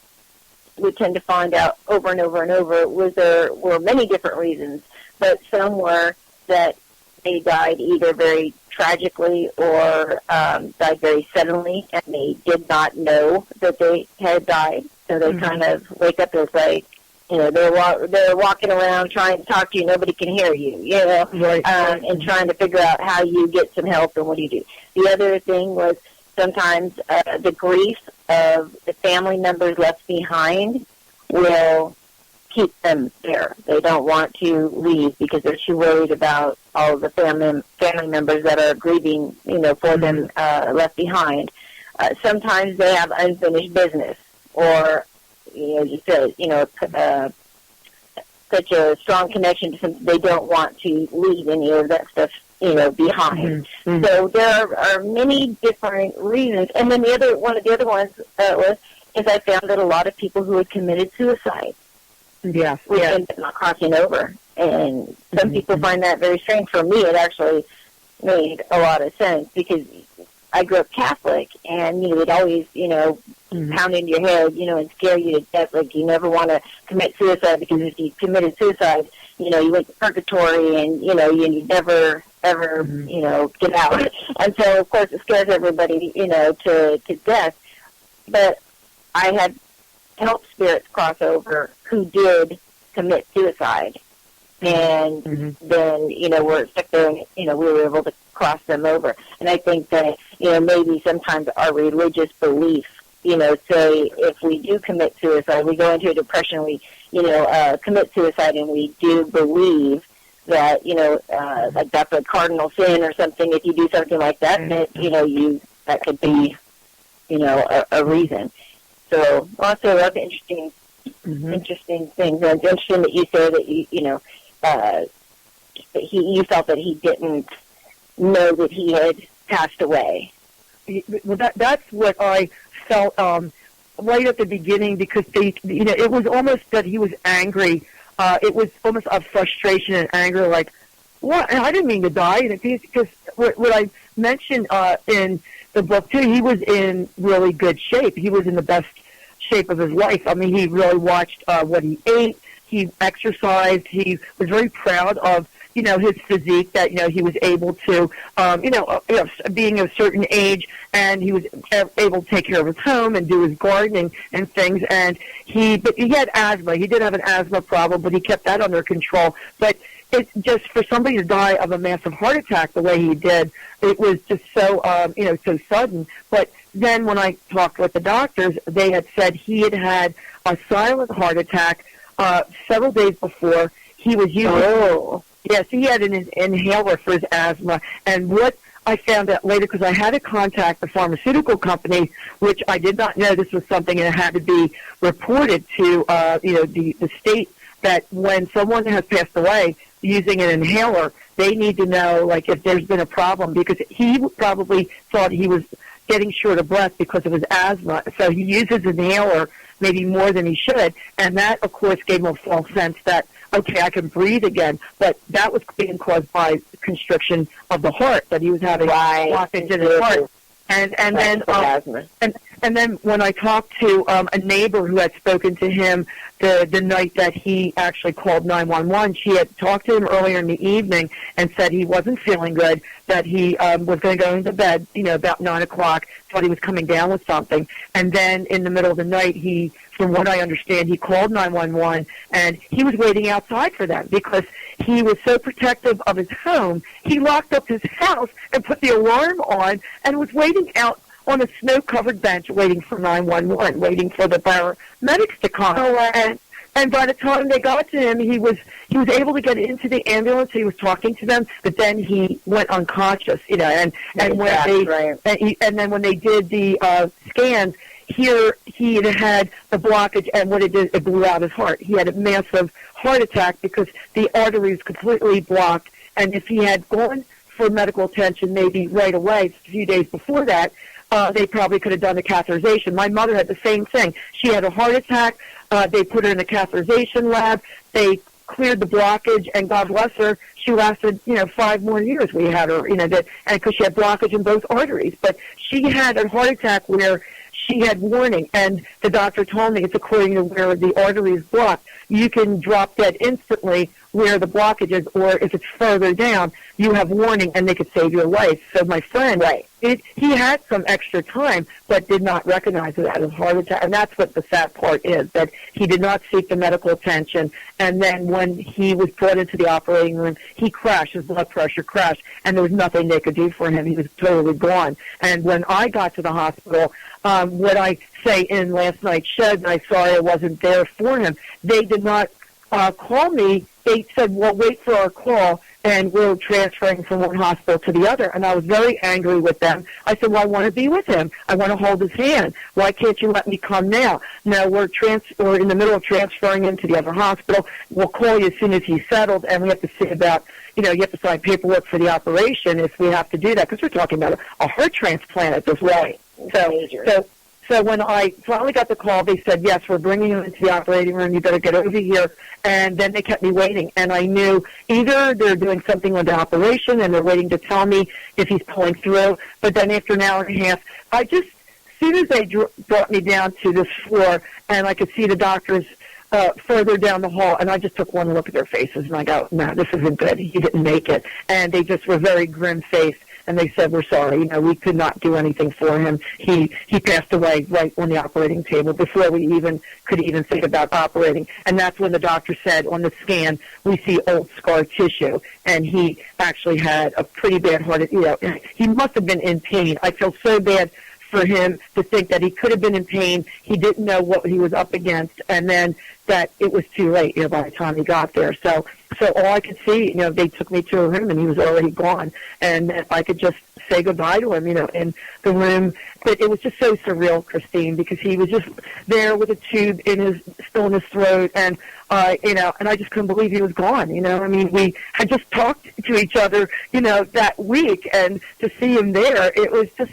Speaker 1: would tend to find out over and over and over was there were many different reasons, but some were that they died either very tragically or died very suddenly, and they did not know that they had died. So they kind of wake up as like, they're walking around trying to talk to you, nobody can hear you, and trying to figure out how you get some help and what do you do. The other thing was sometimes the grief of the family members left behind will keep them there. They don't want to leave because they're too worried about all of the family members that are grieving, for them left behind. Sometimes they have unfinished business, or just such a strong connection to something they don't want to leave any of that stuff behind. So there are many different reasons. And then one of the other ones is I found that a lot of people who had committed suicide would end up not crossing over. And some people find that very strange. For me, it actually made a lot of sense because I grew up Catholic, and it always pound into your head, and scare you to death. Like you never want to commit suicide because if you committed suicide, you went to purgatory, and you never ever get out. And so of course it scares everybody to death. But I had helped spirits cross over who did commit suicide, and then we're stuck there, and we were able to cross them over. And I think that maybe sometimes our religious belief, say if we do commit suicide, we go into a depression, we commit suicide, and we do believe that like that's a cardinal sin or something. If you do something like that, that could be a reason. So lots of interesting things. And it's interesting that you say that you felt that he didn't know that he had passed away.
Speaker 2: Well, that's what I felt right at the beginning because it was almost that he was angry. It was almost a frustration and anger, like, what? I didn't mean to die. Because what I mentioned in the book, too, he was in really good shape. He was in the best shape of his life. I mean, he really watched what he ate. He exercised. He was very proud of, his physique, that, he was able to, being of a certain age, and he was able to take care of his home and do his gardening and things. And but he had asthma. He did have an asthma problem, but he kept that under control. But it's just for somebody to die of a massive heart attack the way he did, it was just so, so sudden. But then when I talked with the doctors, they had said he had had a silent heart attack several days before. He was using, yes, he had an inhaler for his asthma. And what I found out later, because I had to contact the pharmaceutical company, which I did not know this was something that had to be reported to, the state, that when someone has passed away using an inhaler, they need to know, like, if there's been a problem, because he probably thought he was getting short of breath because of his asthma. So he uses an inhaler maybe more than he should, and that, of course, gave him a false sense that, okay, I can breathe again, but that was being caused by constriction of the heart, that he was having blockage in his heart. And then when I talked to a neighbor who had spoken to him the night that he actually called 911, she had talked to him earlier in the evening and said he wasn't feeling good, that he was going to go into bed, about 9 o'clock, thought he was coming down with something. And then in the middle of the night, from what I understand, he called 911, and he was waiting outside for them because he was so protective of his home. He locked up his house and put the alarm on and was waiting out on a snow-covered bench waiting for 911, waiting for the paramedics to come. And by the time they got to him, he was able to get into the ambulance. He was talking to them, but then he went unconscious, and then when they did the scans, here he had the blockage, and what it did, it blew out his heart. He had a massive heart attack because the arteries completely blocked, and if he had gone for medical attention maybe right away, a few days before that, they probably could have done a catheterization. My mother had the same thing. She had a heart attack. They put her in the catheterization lab. They cleared the blockage, and God bless her, she lasted, 5 more years. We had her, and because she had blockage in both arteries. But she had a heart attack where she had warning, and the doctor told me it's according to where the artery is blocked. You can drop dead instantly where the blockage is, or if it's further down, you have warning, and they could save your life. So my friend, he had some extra time, but did not recognize it as a heart attack. And that's what the sad part is, that he did not seek the medical attention. And then when he was brought into the operating room, he crashed. His blood pressure crashed, and there was nothing they could do for him. He was totally gone. And when I got to the hospital, what I say in last night's show, and I'm sorry I wasn't there for him, they did not call me. They said, well, wait for our call, and we're transferring from one hospital to the other. And I was very angry with them. I said, well, I want to be with him. I want to hold his hand. Why can't you let me come now? No, we're in the middle of transferring him to the other hospital. We'll call you as soon as he's settled, and we have to see about, you have to sign paperwork for the operation if we have to do that, because we're talking about a heart transplant at this point. So when I finally got the call, they said, yes, we're bringing you into the operating room. You better get over here. And then they kept me waiting. And I knew either they're doing something with the operation and they're waiting to tell me if he's pulling through. But then after an hour and a half, as soon as they brought me down to this floor, and I could see the doctors further down the hall, and I just took one look at their faces, and I go, no, this isn't good. He didn't make it. And they just were very grim-faced. And they said, we're sorry, we could not do anything for him. He passed away right on the operating table before we could even think about operating. And that's when the doctor said on the scan, we see old scar tissue. And he actually had a pretty bad heart attack. He must have been in pain. I feel so bad for him to think that he could have been in pain. He didn't know what he was up against, and then that it was too late, by the time he got there. So all I could see, they took me to a room, and he was already gone. And if I could just say goodbye to him, in the room. But it was just so surreal, Christine, because he was just there with a tube still in his throat, and and I just couldn't believe he was gone. We had just talked to each other, that week, and to see him there, it was just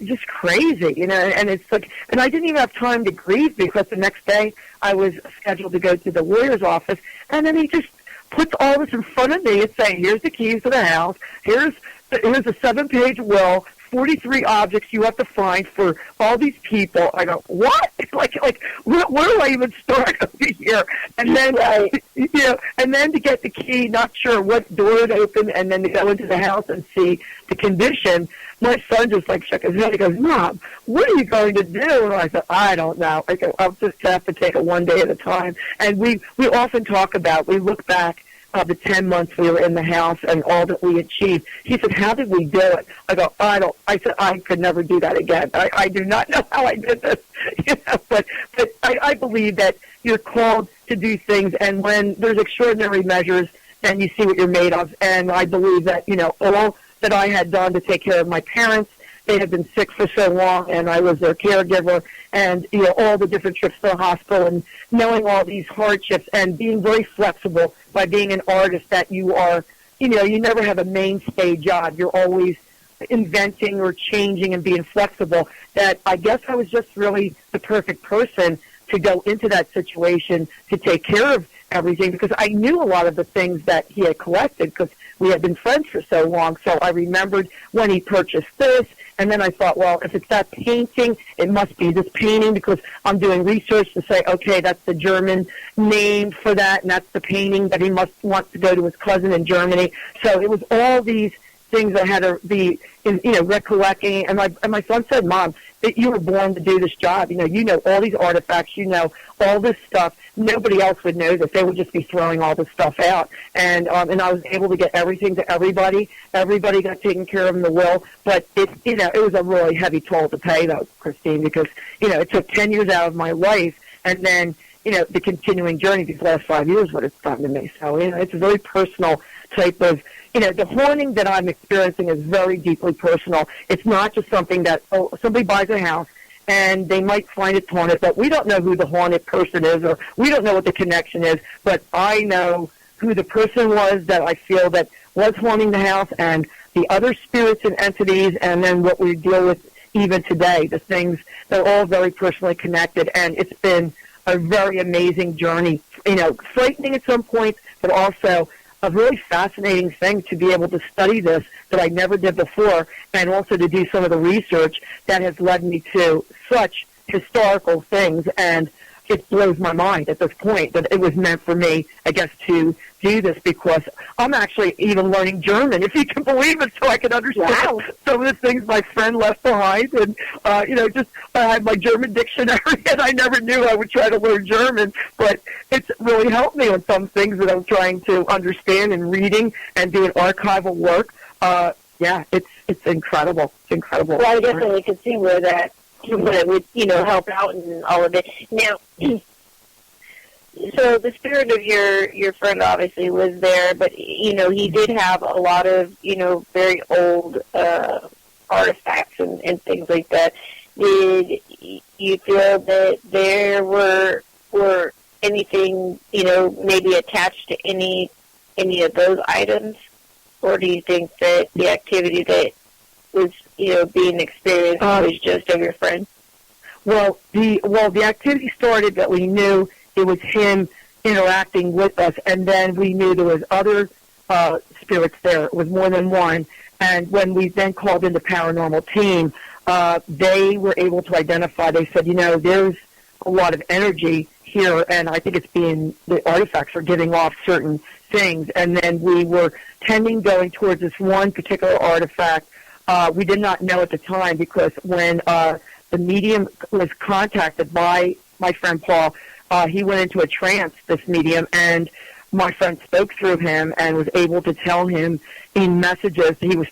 Speaker 2: just crazy, and it's like, and I didn't even have time to grieve because the next day I was scheduled to go to the lawyer's office, and then he just puts all this in front of me and saying, here's the keys to the house, here's a 7-page will, 43 objects you have to find for all these people. I go, what? Like, where do I even start over here? And then, and then to get the key, not sure what door to open, and then to go into the house and see the condition. My son just shook his head. He goes, Mom, what are you going to do? And I said, I don't know. I go, I'll just have to take it one day at a time. And we often talk about, we look back the 10 months we were in the house and all that we achieved. He said, how did we do it? I go, I said, I could never do that again. I do not know how I did this. But I believe that you're called to do things, and when there's extraordinary measures, then you see what you're made of. And I believe that, all that I had done to take care of my parents, they had been sick for so long, and I was their caregiver, and, all the different trips to the hospital, and knowing all these hardships, and being very flexible by being an artist, that you are, you never have a mainstay job. You're always inventing or changing and being flexible, that I guess I was just really the perfect person to go into that situation to take care of everything, because I knew a lot of the things that he had collected because we had been friends for so long. So I remembered when he purchased this, and then I thought, well, if it's that painting, it must be this painting, because I'm doing research to say, okay, that's the German name for that, and that's the painting that he must want to go to his cousin in Germany. So it was all these things I had to be, recollecting. And my son said, Mom, you were born to do this job. You know all these artifacts. You know all this stuff. Nobody else would know this. They would just be throwing all this stuff out. And I was able to get everything to everybody. Everybody got taken care of in the will. But it was a really heavy toll to pay, though, Christine, because it took 10 years out of my life, and then the continuing journey these last 5 years, what it's done to me. So it's a very personal type of. The haunting that I'm experiencing is very deeply personal. It's not just something that, somebody buys a house and they might find it haunted, but we don't know who the haunted person is, or we don't know what the connection is, but I know who the person was that I feel that was haunting the house, and the other spirits and entities, and then what we deal with even today, the things, they're all very personally connected, and it's been a very amazing journey, frightening at some points, but also a really fascinating thing to be able to study this that I never did before, and also to do some of the research that has led me to such historical things. And it blows my mind at this point that it was meant for me, I guess, to do this, because I'm actually even learning German, if you can believe it, so I can understand some of the things my friend left behind. And, just I have my German dictionary, and I never knew I would try to learn German, but it's really helped me on some things that I'm trying to understand and reading and doing archival work. It's incredible. It's incredible.
Speaker 1: Well, I definitely could see where that would, help out and all of it. Now, so the spirit of your friend obviously was there, but, he did have a lot of, very old artifacts and things like that. Did you feel that there were anything, maybe attached to any of those items? Or do you think that the activity that was, being experienced was just of your friend?
Speaker 2: Well, the activity started that we knew it was him interacting with us, and then we knew there was other spirits there. It was more than one. And when we then called in the paranormal team, they were able to identify. They said, there's a lot of energy here, and I think it's the artifacts are giving off certain things. And then we were going towards this one particular artifact. We did not know at the time, because when the medium was contacted by my friend Paul, he went into a trance, this medium, and my friend spoke through him and was able to tell him in messages. He was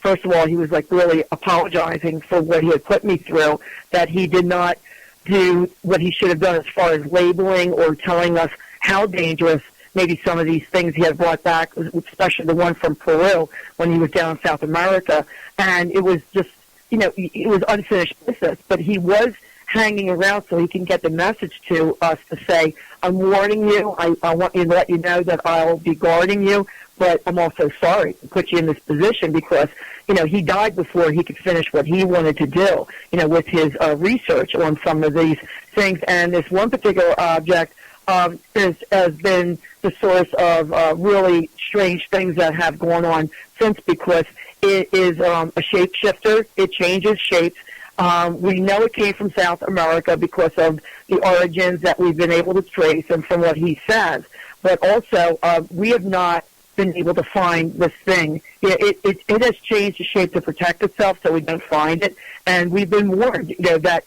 Speaker 2: really apologizing for what he had put me through, that he did not do what he should have done as far as labeling or telling us how dangerous maybe some of these things he had brought back, especially the one from Peru when he was down in South America. And it was just, it was unfinished business, but he was hanging around so he can get the message to us to say, I'm warning you, I want you to let you know that I'll be guarding you, but I'm also sorry to put you in this position because, he died before he could finish what he wanted to do, with his research on some of these things. And this one particular object has been the source of really strange things that have gone on since, because it is a shapeshifter. It changes shapes. We know it came from South America because of the origins that we've been able to trace and from what he says. But also, we have not been able to find this thing. It has changed the shape to protect itself, so we don't find it. And we've been warned, that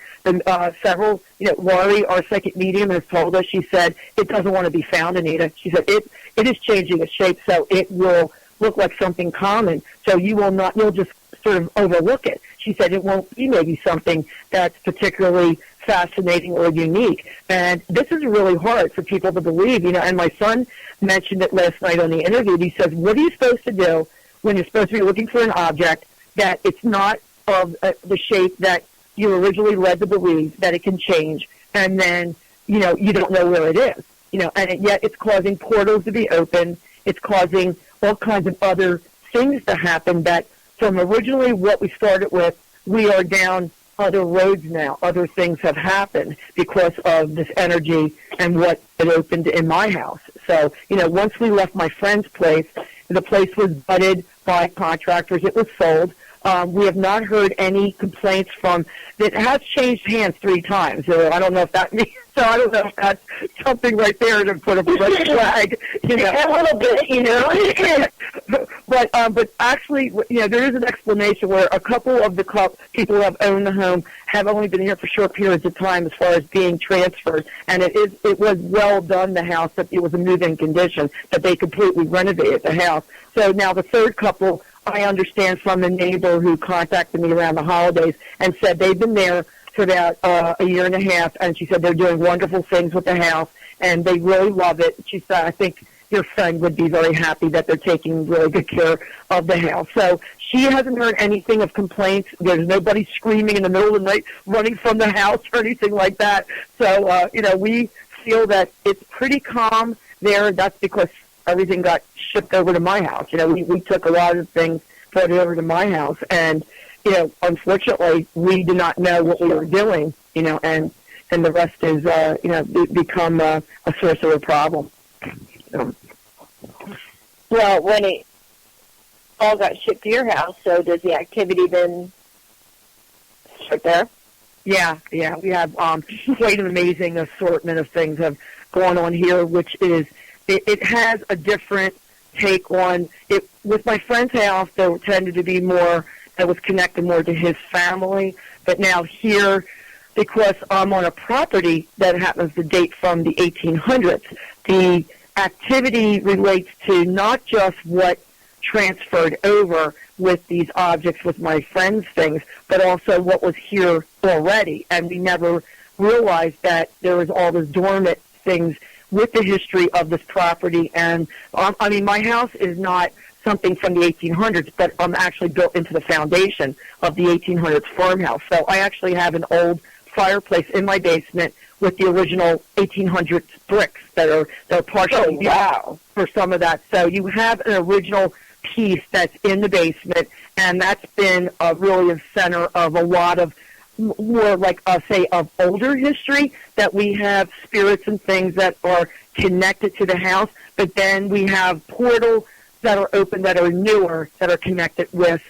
Speaker 2: several, Laurie, our psychic medium, has told us. She said it doesn't want to be found, Anita. She said it is changing its shape, so it will look like something common. So you'll just sort of overlook it. She said it won't be maybe something that's particularly fascinating or unique. And this is really hard for people to believe, and my son mentioned it last night on the interview. He says, what are you supposed to do when you're supposed to be looking for an object that it's not of the shape that you originally led to believe, that it can change, and then, you don't know where it is, and yet it's causing portals to be open. It's causing all kinds of other things to happen that from originally what we started with, we are down other roads now. Other things have happened because of this energy and what it opened in my house. So, once we left my friend's place, the place was gutted by contractors. It was sold. We have not heard any complaints from. It has changed hands 3 times. So I don't know if that means. So I don't know if that's something right there to put a red flag.
Speaker 1: A little bit,
Speaker 2: But actually, there is an explanation where a couple of the people who have owned the home have only been here for short periods of time as far as being transferred, and it was well done. The house, that it was a move-in condition, that they completely renovated the house. So now the third couple, I understand from the neighbor who contacted me around the holidays and said they've been there for about a year and a half, and she said they're doing wonderful things with the house, and they really love it. She said, I think your friend would be very happy that they're taking really good care of the house. So she hasn't heard anything of complaints. There's nobody screaming in the middle of the night, running from the house or anything like that. So, we feel that it's pretty calm there. That's because everything got shipped over to my house. We took a lot of things, brought it over to my house, and unfortunately, we did not know what we were doing, and the rest is, become a source of a problem.
Speaker 1: Well, when it all got shipped to your house, so does the activity then start there?
Speaker 2: Yeah, we have quite an amazing assortment of things have going on here, which is, it has a different take on it. With my friend's house, there tended to be more that was connected more to his family, but now here, because I'm on a property that happens to date from the 1800s, the activity relates to not just what transferred over with these objects, with my friend's things, but also what was here already. And we never realized that there was all these dormant things with the history of this property. And, my house is not something from the 1800s, but I'm actually built into the foundation of the 1800s farmhouse. So I actually have an old fireplace in my basement with the original 1800s bricks that are partially for some of that. So you have an original piece that's in the basement, and that's been really a center of a lot of more like, say, of older history, that we have spirits and things that are connected to the house, but then we have portals that are open that are newer that are connected with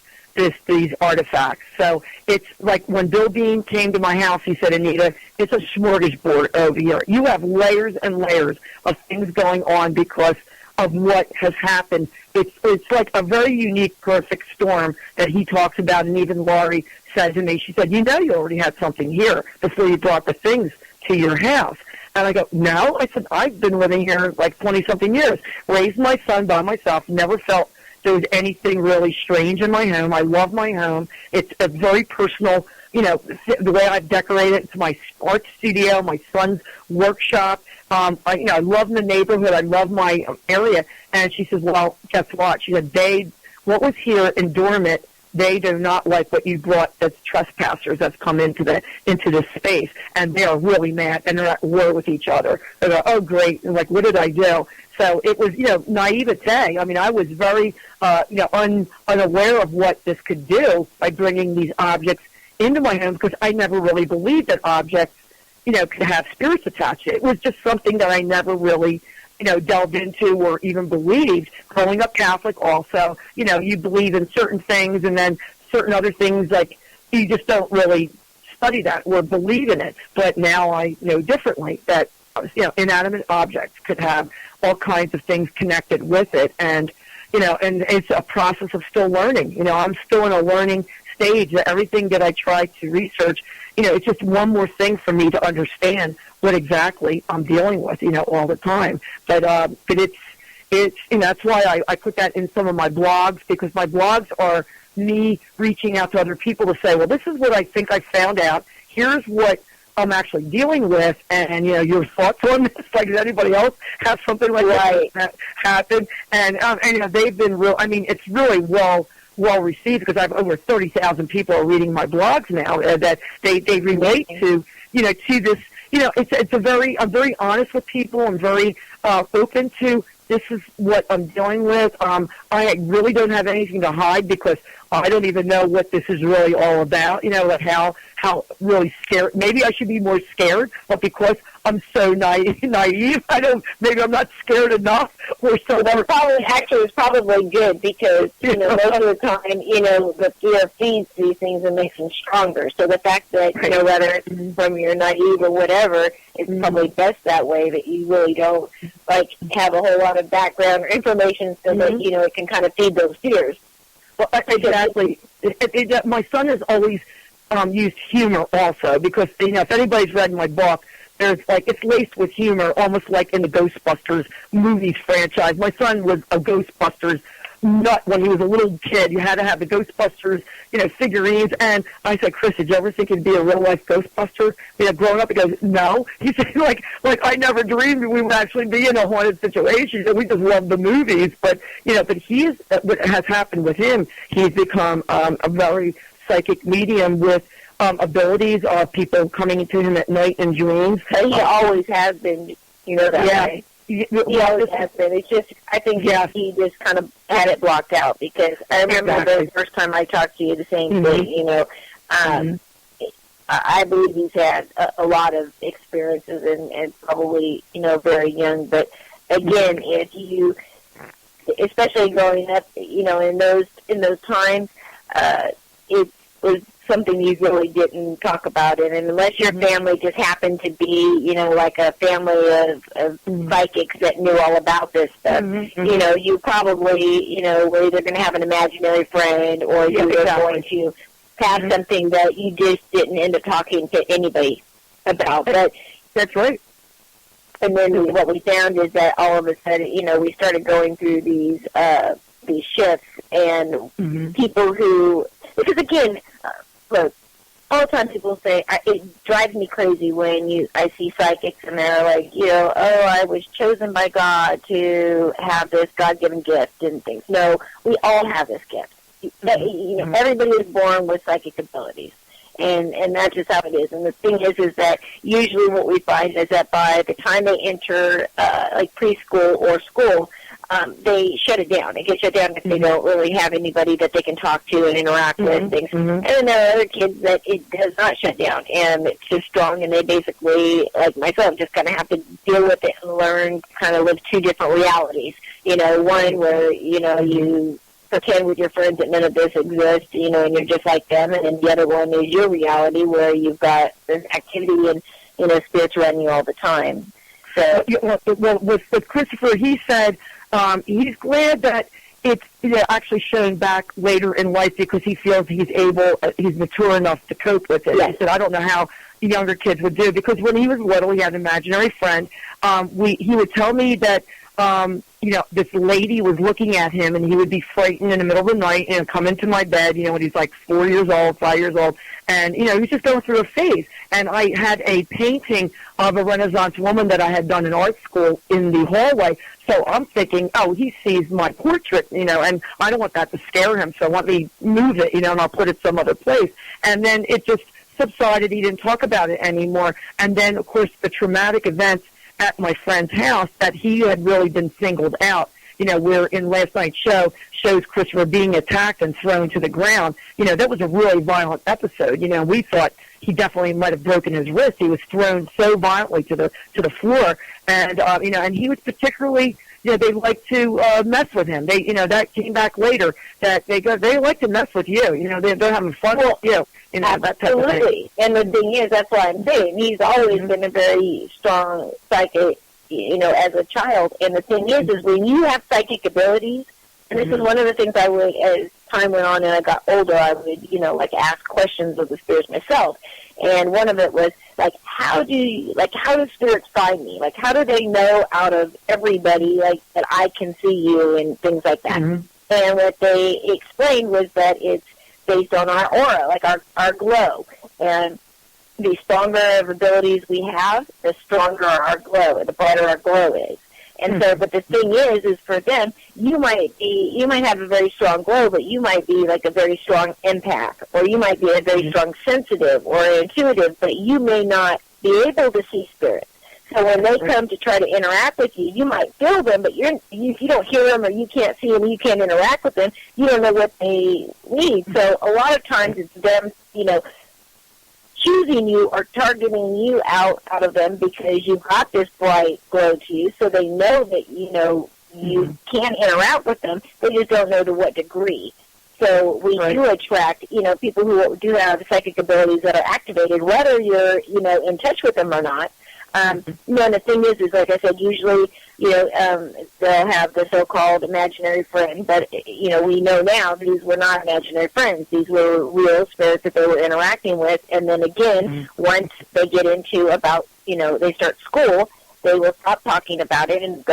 Speaker 2: these artifacts. So it's like when Bill Bean came to my house, he said, Anita, it's a smorgasbord over here. You have layers and layers of things going on because of what has happened. It's like a very unique, perfect storm that he talks about, and even Laurie said to me, she said, you already had something here before you brought the things to your house. And I go, no. I said, I've been living here like 20-something years, raised my son by myself, never felt there was anything really strange in my home. I love my home. It's a very personal, the way I've decorated. It's my art studio, my son's workshop. I love the neighborhood. I love my area. And she says, well, guess what? She said, what was here in dormant, they do not like what you brought as trespassers that's come into this space, and they are really mad, and they're at war with each other. They're like, oh, great. And like, what did I do? So it was, naivete. I mean, I was very, unaware of what this could do by bringing these objects into my home, because I never really believed that objects, could have spirits attached to it. It was just something that I never really, delved into or even believed. Growing up Catholic also, you believe in certain things, and then certain other things, like, you just don't really study that or believe in it. But now I know differently, that, inanimate objects could have all kinds of things connected with it. And, and it's a process of still learning. I'm still in a learning stage. Everything that I try to research, it's just one more thing for me to understand what exactly I'm dealing with, all the time. But it's that's why I put that in some of my blogs, because my blogs are me reaching out to other people to say, well, this is what I think I found out. Here's what I'm actually dealing with, and your thoughts on this. Like, does anybody else have something like that happen? And they've been real. I mean, it's really well received, because I have over 30,000 people are reading my blogs now that they relate to to this. I'm very honest with people. I'm very open to, this is what I'm dealing with. I really don't have anything to hide, because I don't even know what this is really all about. Like how really scared. Maybe I should be more scared, but because I'm so naive, maybe I'm not scared enough, or so.
Speaker 1: It's probably good, because most of the time, the fear feeds these things and makes them stronger. So the fact that whether it's from your naive or whatever, it's probably best that way, that you really don't have a whole lot of background or information, so that it can kind of feed those fears.
Speaker 2: Well, exactly. My son has always used humor also, because if anybody's read my book, there's it's laced with humor, almost like in the Ghostbusters movies franchise. My son was a Ghostbusters nut when he was a little kid. You had to have the Ghostbusters, figurines. And I said, Chris, did you ever think you'd be a real life Ghostbuster? Growing up, he goes, no. He said, like I never dreamed we would actually be in a haunted situation. And we just love the movies. But but what has happened with him, he's become a very psychic medium with abilities of people coming into him at night in dreams.
Speaker 1: He always has been, that way. He always has been. It's just, I think he just kind of had it blocked out, because I remember the first time I talked to you, the same thing, I believe he's had a lot of experiences, and probably, very young. But again, if you, especially growing up, in those times, it was something you really didn't talk about it, and unless your family just happened to be, like a family of psychics that knew all about this stuff, you probably, were either going to have an imaginary friend, or you were going to have something that you just didn't end up talking to anybody about. But
Speaker 2: that's right.
Speaker 1: And then what we found is that all of a sudden, we started going through these shifts, and people who, because again, look, all the time people say, it drives me crazy when I see psychics and they're like, I was chosen by God to have this God-given gift and things. No, we all have this gift. Everybody is born with psychic abilities, and that's just how it is. And the thing is that usually what we find is that by the time they enter preschool or school, they shut it down. It gets shut down if they don't really have anybody that they can talk to and interact with things. And then there are other kids that it does not shut down, and it's just strong, and they basically, like myself, just kind of have to deal with it and learn, kind of live two different realities. One where, you pretend with your friends that none of this exists, and you're just like them, and then the other one is your reality where you've got this activity and, spirits around you all the time. So,
Speaker 2: well, with Christopher, he said, he's glad that it's actually shown back later in life, because he feels he's mature enough to cope with it.
Speaker 1: Yes.
Speaker 2: He said, I don't know how younger kids would do, because when he was little, he had an imaginary friend. He would tell me that, this lady was looking at him, and he would be frightened in the middle of the night and come into my bed, when he's like 4 years old, 5 years old, and, he was just going through a phase. And I had a painting of a Renaissance woman that I had done in art school in the hallway. So I'm thinking, he sees my portrait, and I don't want that to scare him, so let me move it, and I'll put it some other place. And then it just subsided. He didn't talk about it anymore. And then, of course, the traumatic events at my friend's house that he had really been singled out. Where in last night's show shows Christopher being attacked and thrown to the ground. That was a really violent episode. We thought he definitely might have broken his wrist. He was thrown so violently to the floor, and and he was particularly. They like to mess with him. They, that came back later. That they like to mess with you. They're having fun with you. That type of thing.
Speaker 1: Absolutely. And the thing is, that's what I'm saying. He's always been a very strong psychic, as a child. And the thing is when you have psychic abilities, and this is one of the things I would, as time went on and I got older, I would, ask questions of the spirits myself. And one of it was, how do spirits find me? How do they know out of everybody, that I can see you and things like that? Mm-hmm. And what they explained was that it's based on our aura, our glow. And the stronger abilities we have, the stronger our glow, the brighter our glow is. And so, but the thing is for them, you might have a very strong glow, but you might be a very strong empath, or you might be a very strong sensitive or intuitive, but you may not be able to see spirits. So when they come to try to interact with you, you might feel them, but you don't hear them, or you can't see them, you can't interact with them. You don't know what they need. So a lot of times it's them, choosing you or targeting you out of them because you've got this bright glow to you, so they know that, you can interact with them. They just don't know to what degree. So we do attract, people who do have psychic abilities that are activated, whether you're, in touch with them or not. And the thing is like I said, usually, they'll have the so-called imaginary friend, but, we know now these were not imaginary friends. These were real spirits that they were interacting with. And then again, once they get into about, they start school, they will stop talking about it and,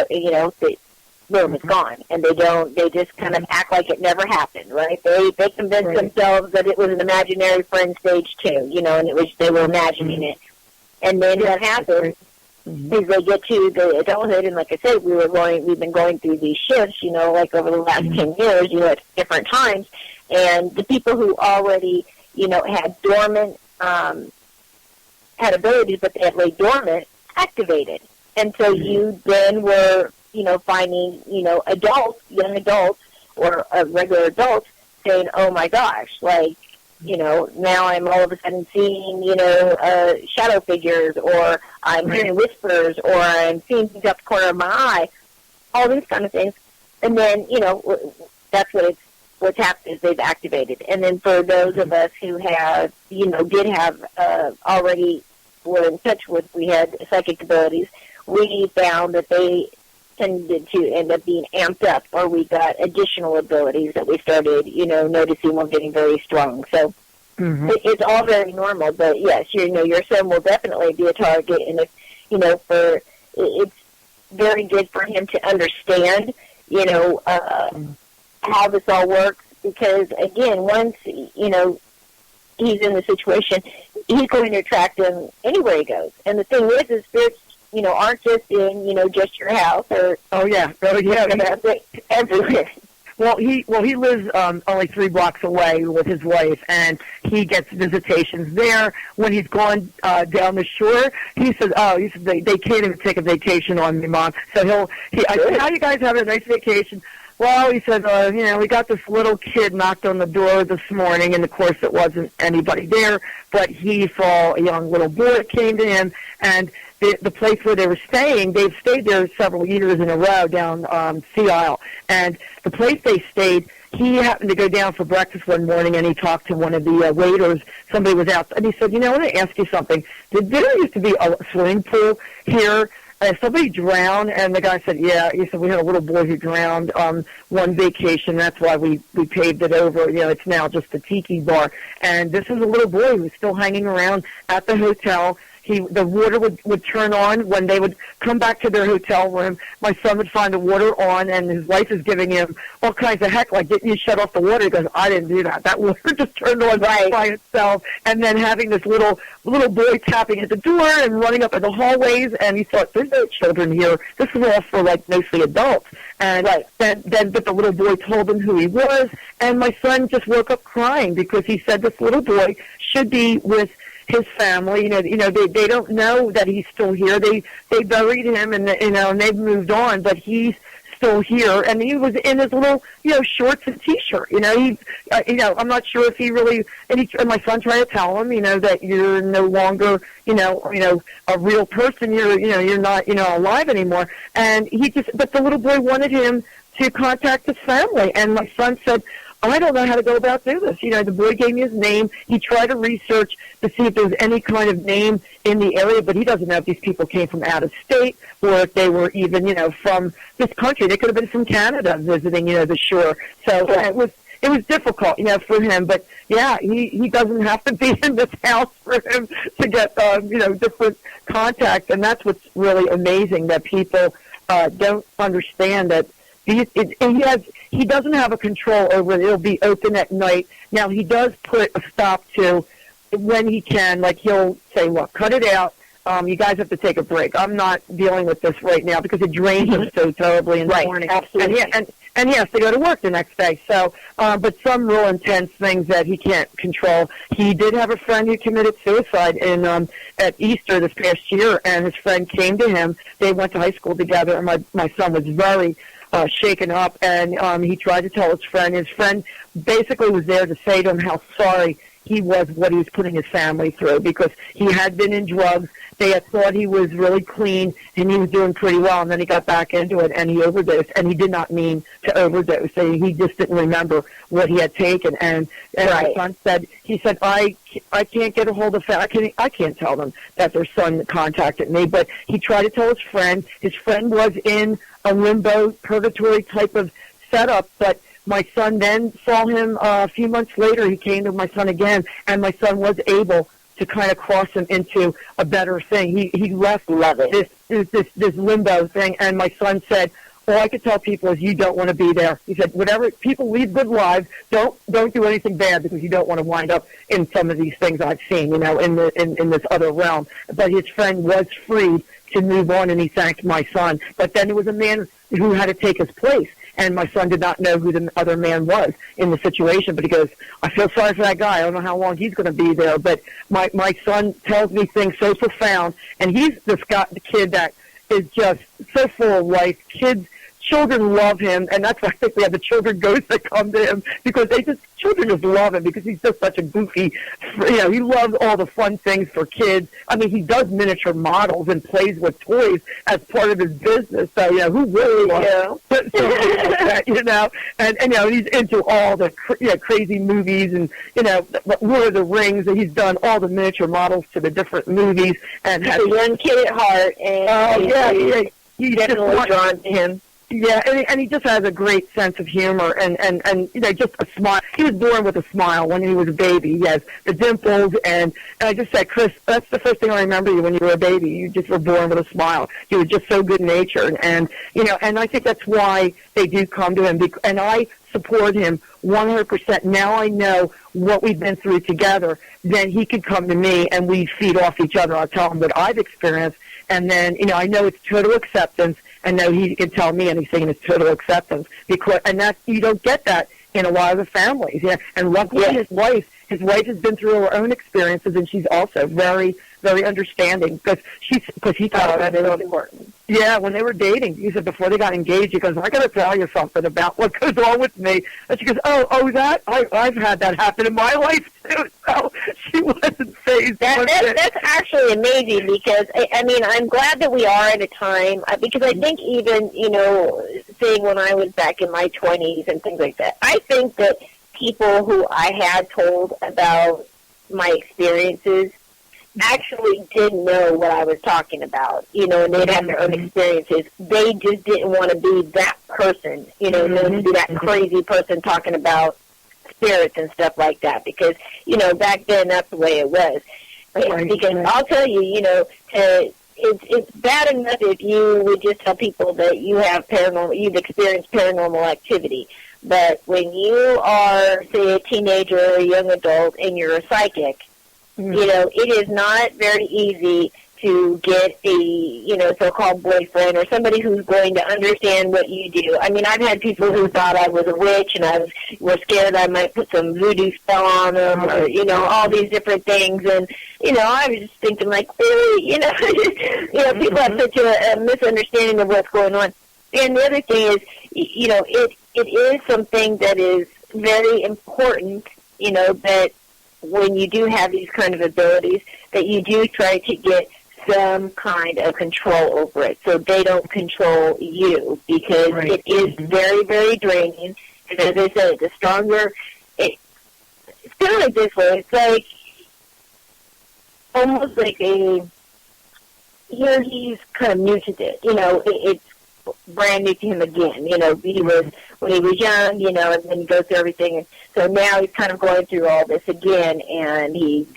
Speaker 1: boom, it's gone. And they just kind of act like it never happened, right? They convince themselves that it was an imaginary friend stage 2, and they were imagining it. And then what happens is they get to the adulthood, and like I said, we've been going through these shifts, over the last 10 years, at different times, and the people who already, had dormant, had abilities, but they had laid dormant, activated. And so you then were, finding, adults, young adults, or regular adults saying, oh my gosh, now I'm all of a sudden seeing, shadow figures, or I'm hearing whispers, or I'm seeing things out the corner of my eye, all these kind of things. And then, that's what's happened is they've activated. And then for those of us who have, did have already were in touch with, we had psychic abilities, we found that they tended to end up being amped up, or we got additional abilities that we started, noticing were getting very strong. So it's all very normal. But yes, your son will definitely be a target, and if it's very good for him to understand, how this all works, because again, once he's in the situation, he's going to attract them anywhere he goes. And the thing is spirits, aren't just in, just your house, or everywhere. Well, he lives only 3 blocks away with his wife, and he gets visitations there. When he's gone down the shore, he says, they can't even take a vacation on me, Mom. So I said, how you guys having a nice vacation? Well, he said, we got this little kid knocked on the door this morning, and of course it wasn't anybody there, but he saw a young little boy that came to him, and the place where they were staying, they've stayed there several years in a row down Sea Isle, and the place they stayed, he happened to go down for breakfast one morning, and he talked to one of the waiters. Somebody was out, and he said, I want to ask you something. There used to be a swimming pool here. Somebody drowned, and the guy said, yeah. He said, we had a little boy who drowned on one vacation. That's why we paved it over. It's now just a tiki bar. And this is a little boy who's still hanging around at the hotel. The water would turn on when they would come back to their hotel room. My son would find the water on, and his wife is giving him all kinds of heck, like, didn't you shut off the water? He goes, I didn't do that. That water just turned on by itself. And then having this little boy tapping at the door and running up in the hallways, and he thought, there's no children here. This is all for, mostly adults. And but the little boy told him who he was, and my son just woke up crying because he said this little boy should be with
Speaker 2: his family. They don't know that he's still here. They buried him, and and they've moved on, but he's still here, and he was in his little, shorts and t-shirt. I'm not sure if he really. And my son tried to tell him, that you're no longer, a real person. You're not, alive anymore. And but the little boy wanted him to contact his family, and my son said, I don't know how to go about doing this. The boy gave me his name. He tried to research to see if there was any kind of name in the area, but he doesn't know if these people came from out of state or if they were even, from this country. They could have been from Canada visiting, the shore. So it was difficult, for him. But, yeah, he doesn't have to be in this house for him to get, different contacts. And that's what's really amazing, that people don't understand that he doesn't have a control over it. It'll be open at night. Now, he does put a stop to when he can. Like, he'll say, look, cut it out. You guys have to take a break. I'm not dealing with this right now because it drains him so terribly in the morning.
Speaker 1: Absolutely.
Speaker 2: And he has to go to work the next day. So, but some real intense things that he can't control. He did have a friend who committed suicide at Easter this past year, and his friend came to him. They went to high school together, and my son was very shaken up, and he tried to tell his friend. His friend basically was there to say to him how sorry he was what he was putting his family through, because he had been in drugs. They had thought he was really clean and he was doing pretty well, and then he got back into it and he overdosed, and he did not mean to overdose. So he just didn't remember what he had taken. And my son said, I can't get a hold of I can't tell them that their son contacted me, but he tried to tell his friend. His friend was in a limbo, purgatory type of setup, but my son then saw him a few months later. He came to my son again, and my son was able to kind of cross him into a better thing. He left this limbo thing, and my son said, all I could tell people is you don't want to be there. He said, whatever, people lead good lives, don't do anything bad, because you don't want to wind up in some of these things I've seen, in this other realm. But his friend was freed to move on, and he thanked my son. But then there was a man who had to take his place, and my son did not know who the other man was in the situation. But he goes, I feel sorry for that guy. I don't know how long he's going to be there. But my son tells me things so profound, and he's the kid that is just so full of life. Children love him, and that's why I think we have the children ghosts that come to him, because children just love him, because he's just such a goofy, he loves all the fun things for kids. I mean, he does miniature models and plays with toys as part of his business, so, who really wants that, and he's into all the crazy movies, and, Lord of the Rings, and he's done all the miniature models to the different movies. And
Speaker 1: he's a young kid at heart, and
Speaker 2: he's
Speaker 1: definitely drawn to him.
Speaker 2: Yeah, and he just has a great sense of humor and just a smile. He was born with a smile when he was a baby. He has the dimples, and I just said, Chris, that's the first thing I remember you when you were a baby. You just were born with a smile. You were just so good-natured, and I think that's why they do come to him, and I support him 100%. Now I know what we've been through together. Then he could come to me, and we feed off each other. I'll tell him what I've experienced, and then, I know it's total acceptance. And know he can tell me anything, and it's total acceptance. And that you don't get that in a lot of the families. Yeah. And luckily, his wife has been through her own experiences, and she's also very, very understanding, because he thought that it was important. Yeah, when they were dating, he said before they got engaged, he goes, I got to tell you something about what goes on with me. And she goes, oh, that? I've had that happen in my life, too. So she wasn't fazed.
Speaker 1: That's actually amazing, because, I'm glad that we are at a time, because I think even, saying when I was back in my 20s and things like that, I think that people who I had told about my experiences actually didn't know what I was talking about, and they'd have their own experiences. They just didn't want to be that person, known to be that crazy person talking about spirits and stuff like that, because, back then that's the way it was. Because I'll tell you, it's bad enough if you would just tell people that you've experienced paranormal activity. But when you are, say, a teenager or a young adult and you're a psychic, it is not very easy to get a, so-called boyfriend or somebody who's going to understand what you do. I mean, I've had people who thought I was a witch and were scared I might put some voodoo spell on them or, all these different things. And, I was just thinking, like, really, people have such a misunderstanding of what's going on. And the other thing is, it is something that is very important, that when you do have these kind of abilities, that you do try to get some kind of control over it so they don't control you, because it is very, very draining. And as I said, the stronger, it's kind of like this way. It's like almost like he's kind of new to this. It's brand new to him again. He was when he was young, and then he goes through everything. And so now he's kind of going through all this again, and he's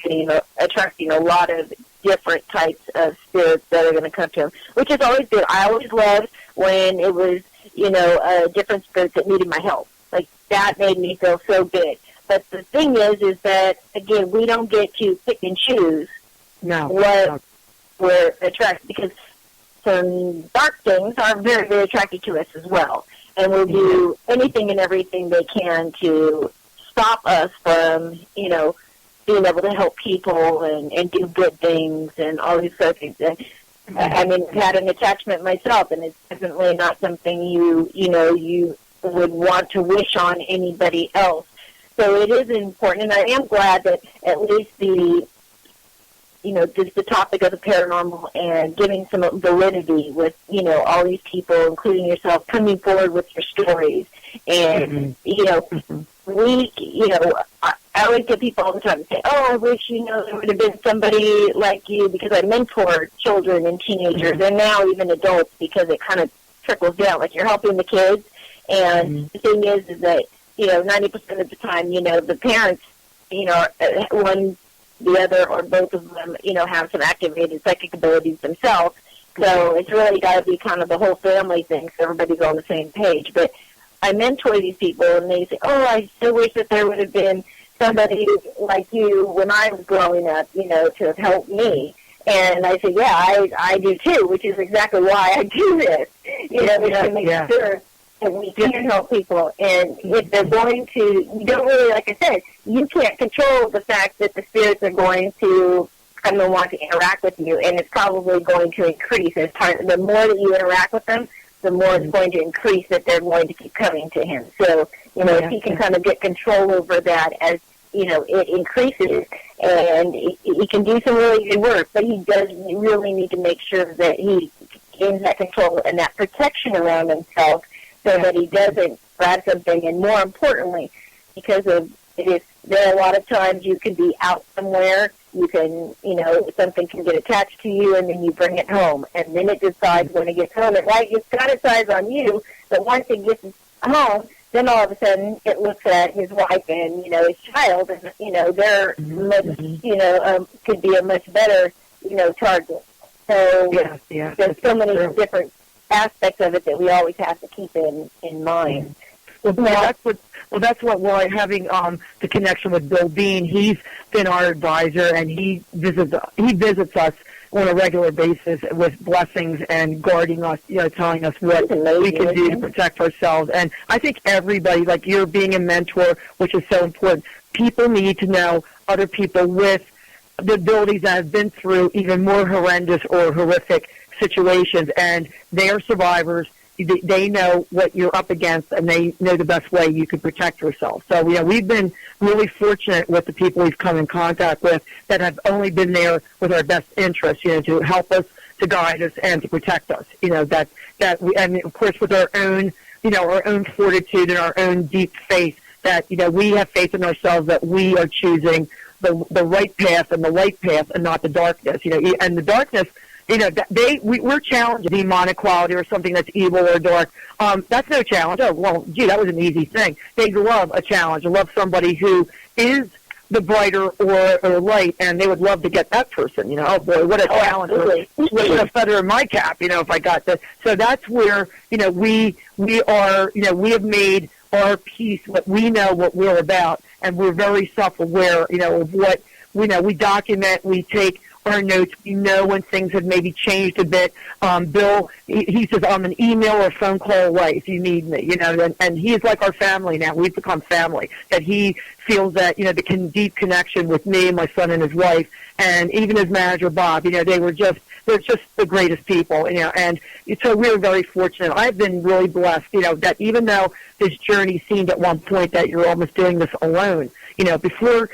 Speaker 1: attracting a lot of different types of spirits that are going to come to him, which is always good. I always loved when it was, different spirits that needed my help. Like, that made me feel so good. But the thing is that, again, we don't get to pick and choose what we're attracted, because some dark things are very, very attracted to us as well, and will do anything and everything they can to stop us from, being able to help people and do good things and all these sort of things. And, I mean, I've had an attachment myself, and it's definitely not something you would want to wish on anybody else. So it is important, and I am glad that at least just the topic of the paranormal and giving some validity with, all these people, including yourself, coming forward with your stories. And, I always get people all the time say, I wish, there would have been somebody like you, because I mentor children and teenagers and now even adults, because it kind of trickles down. Like, you're helping the kids. And the thing is that, 90% of the time, the parents, one, the other, or both of them, have some activated psychic abilities themselves. So it's really got to be kind of the whole family thing, so everybody's on the same page. But I mentor these people, and they say, I still wish that there would have been somebody like you when I was growing up, to have helped me. And I say, I do too, which is exactly why I do this, to make sure that we can help people. And if they're going to, you don't really, like I said, you can't control the fact that the spirits are going to come and want to interact with you, and it's probably going to increase as time. The more that you interact with them, the more it's going to increase that they're going to keep coming to him. So, if he can kind of get control over that as, it increases, and he can do some really good work, but he does really need to make sure that he gains that control and that protection around himself, so that he doesn't grab something. And more importantly, because of there are a lot of times you can be out somewhere, you can, something can get attached to you, and then you bring it home, and then it decides when it gets home. It's got its eyes on you, but once it gets home, then all of a sudden it looks at his wife and, his child, and, they're much, could be a much better, target. So there's so many different aspects of it that we always have to keep in mind.
Speaker 2: That's why having the connection with Bill Bean, he's been our advisor, and he visits us on a regular basis with blessings and guarding us, telling us what we can do to protect ourselves. And I think everybody, like you're being a mentor, which is so important, people need to know other people with the abilities that have been through even more horrendous or horrific situations, and they are survivors. They know what you're up against, and they know the best way you can protect yourself. So, we've been really fortunate with the people we've come in contact with that have only been there with our best interests, to help us, to guide us, and to protect us. And of course, with our own, our own fortitude and our own deep faith, that, we have faith in ourselves that we are choosing the right path and the light path, and not the darkness. And the darkness, we're challenging demonic quality or something that's evil or dark. That's no challenge. Oh, well, that was an easy thing. They love a challenge. They love somebody who is the brighter or light, and they would love to get that person. Oh boy, what a challenge! What a feather in my cap. If I got that. So that's where we are. We have made our peace. What we know, what we're about, and we're very self-aware. Of what we document. We take our notes. We know when things have maybe changed a bit. Bill, he says, I'm an email or a phone call away if you need me, and he's like our family now. We've become family. That he feels that, the deep connection with me, my son, and his wife, and even his manager, Bob, they're just the greatest people, and so we're very fortunate. I've been really blessed, that even though this journey seemed at one point that you're almost doing this alone, before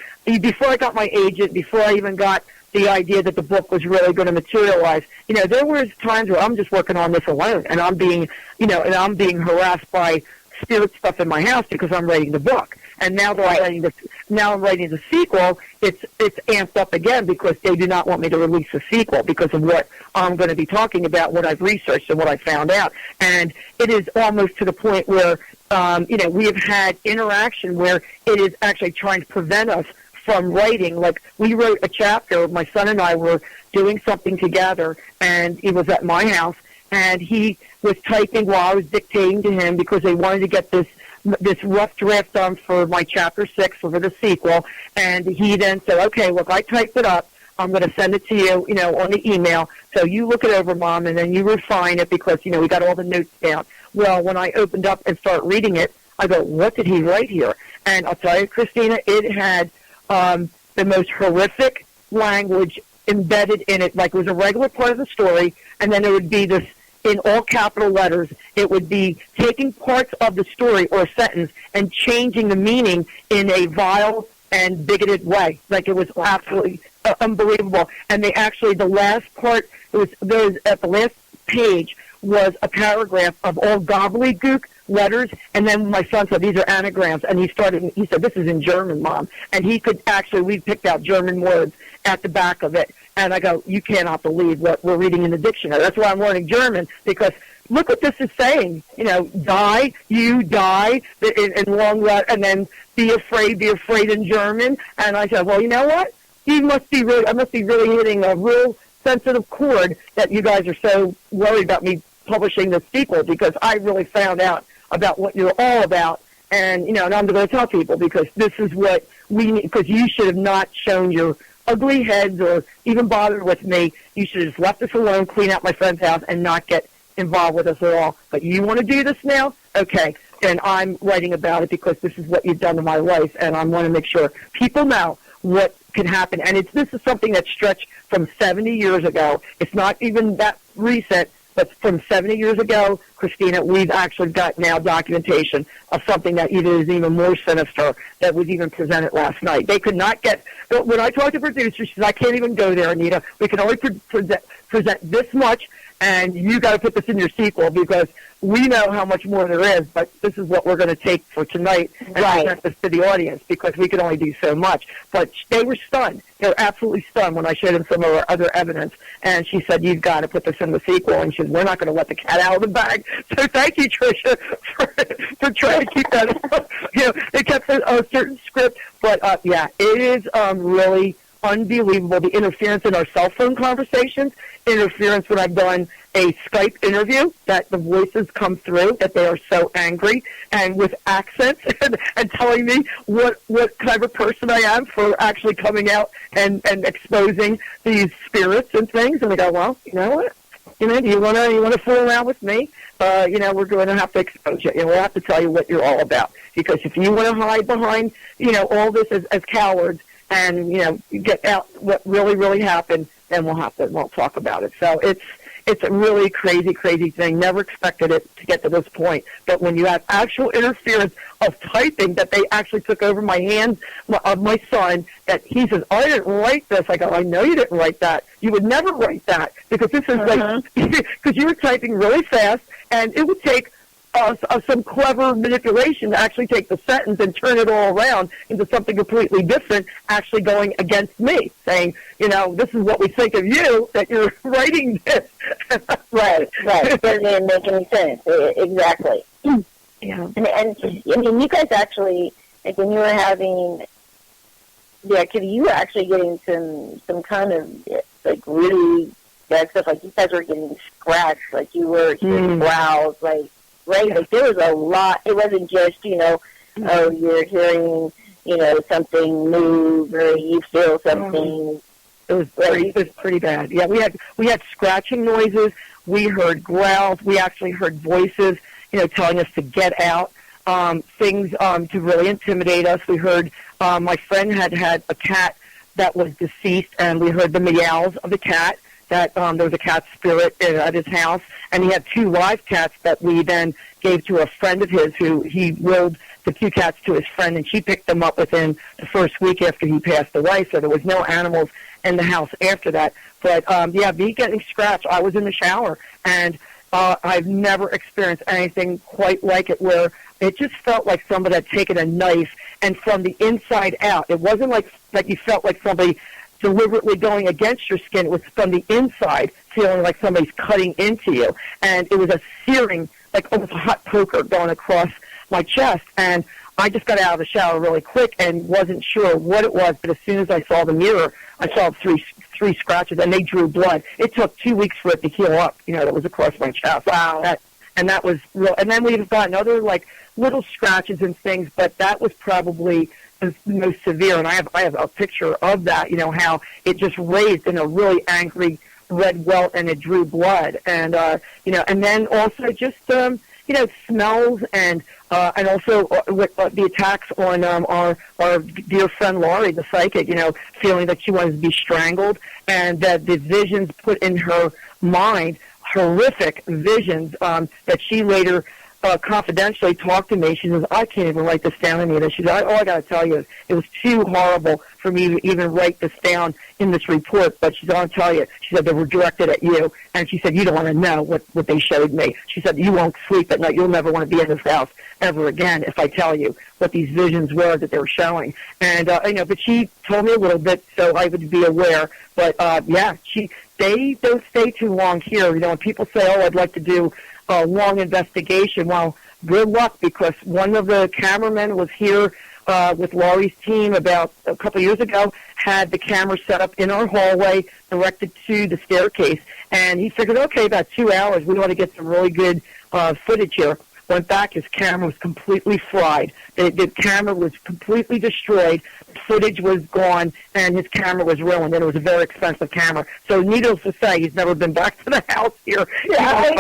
Speaker 2: I got my agent, before I even got the idea that the book was really going to materialize, there was times where I'm just working on this alone, and I'm being harassed by spirit stuff in my house because I'm writing the book. And now that I'm writing the sequel, it's amped up again because they do not want me to release a sequel because of what I'm going to be talking about, what I've researched and what I found out. And it is almost to the point where, we have had interaction where it is actually trying to prevent us from writing. Like, we wrote a chapter, my son and I were doing something together, and he was at my house, and he was typing while I was dictating to him because they wanted to get this rough draft done for my chapter 6 for the sequel. And he then said, okay, look, I typed it up. I'm going to send it to you, on the email. So you look it over, Mom, and then you refine it because, we got all the notes down. Well, when I opened up and started reading it, I go, what did he write here? And I'll tell you, Christina, it had the most horrific language embedded in it. Like, it was a regular part of the story, and then there would be this, in all capital letters, it would be taking parts of the story or a sentence and changing the meaning in a vile and bigoted way. Like, it was absolutely unbelievable. And they actually, the last part, there was at the last page was a paragraph of all gobbledygook letters, and then my son said, these are anagrams, and he said, this is in German, Mom. And he could actually, we picked out German words at the back of it. And I go, you cannot believe what we're reading in the dictionary. That's why I'm learning German, because look what this is saying. Die, you die, in long run, and then be afraid in German. And I said, well, you know what? I must be really hitting a real sensitive chord that you guys are so worried about me publishing the sequel, because I really found out about what you're all about. And, and I'm going to tell people, because this is what we need, because you should have not shown your ugly heads or even bothered with me. You should have just left us alone, clean out my friend's house, and not get involved with us at all. But you want to do this now? Okay. And I'm writing about it because this is what you've done to my life, and I want to make sure people know what can happen. And this is something that stretched from 70 years ago. It's not even that recent, but from 70 years ago, Christina, we've actually got now documentation of something that is even more sinister that was even presented last night. They could not get, when I talked to producers, she said, I can't even go there, Anita. We can only present this much, and you got to put this in your sequel because we know how much more there is, but this is what we're going to take for tonight and present this to the audience because we can only do so much. But they were stunned. They were absolutely stunned when I showed them some of our other evidence. And she said, you've got to put this in the sequel. And she said, we're not going to let the cat out of the bag. So thank you, Tricia, for trying to keep that. They kept a certain script. But, it is really unbelievable, the interference in our cell phone conversations, interference when I've done a Skype interview, that the voices come through, that they are so angry and with accents and telling me what kind of a person I am for actually coming out and exposing these spirits and things. And they go, well, you know what? Do you want to fool around with me? We're going to have to expose you. We'll have to tell you what you're all about. Because if you want to hide behind, all this as cowards, and get out what really, really happened, then we'll talk about it. So it's a really crazy thing. Never expected it to get to this point. But when you have actual interference of typing, that they actually took over my hands of my son, that he says, I didn't write this. I go, I know you didn't write that. You would never write that because this is because you were typing really fast, and it would take some clever manipulation to actually take the sentence and turn it all around into something completely different, actually going against me, saying, this is what we think of you, that you're writing this. Right.
Speaker 1: It doesn't make any sense. Exactly.
Speaker 2: Yeah.
Speaker 1: And you guys actually, like when you were having the activity, you were actually getting some kind of, like, really bad stuff. Like, you guys were getting scratched, like you were hearing growls, like, right? Like, there was a lot. It wasn't just, you're hearing, something move or you feel something
Speaker 2: It was pretty bad. Yeah, we had scratching noises. We heard growls. We actually heard voices, telling us to get out. Things to really intimidate us. We heard my friend had a cat that was deceased, and we heard the meows of the cat. That there was a cat spirit at his house, and he had 2 live cats that we then gave to a friend of his who he willed the 2 cats to his friend, and she picked them up within the first week after he passed away, so there was no animals in the house after that. But, me getting scratched, I was in the shower, and I've never experienced anything quite like it, where it just felt like somebody had taken a knife, and from the inside out, it wasn't like you felt like somebody deliberately going against your skin. It was from the inside, feeling like somebody's cutting into you. And it was a searing, like almost a hot poker going across my chest. And I just got out of the shower really quick and wasn't sure what it was. But as soon as I saw the mirror, I saw three scratches, and they drew blood. It took 2 weeks for it to heal up, that was across my chest. Wow. That was real. And then we've gotten other, little scratches and things, but that was probably the most severe, and I have a picture of that, how it just raised in a really angry red welt, and it drew blood, and and then also just smells, and also with the attacks on our dear friend Laurie, the psychic, feeling that she wanted to be strangled, and that the visions put in her mind, horrific visions, that she later confidentially talked to me. She says, I can't even write this down, Anita. She said, all I got to tell you is it was too horrible for me to even write this down in this report. But she said, I'll tell you. She said, they were directed at you. And she said, you don't want to know what they showed me. She said, you won't sleep at night. You'll never want to be in this house ever again if I tell you what these visions were that they were showing. And, but she told me a little bit so I would be aware. But, they don't stay too long here. When people say, I'd like to do a long investigation. Well, good luck, because one of the cameramen was here with Laurie's team about a couple of years ago, had the camera set up in our hallway directed to the staircase, and he figured, okay, about 2 hours, we want to get some really good footage here. Went back, his camera was completely fried. The camera was completely destroyed. Footage was gone, and his camera was ruined, and it was a very expensive camera. So needless to say, he's never been back to the house here.
Speaker 1: Yeah,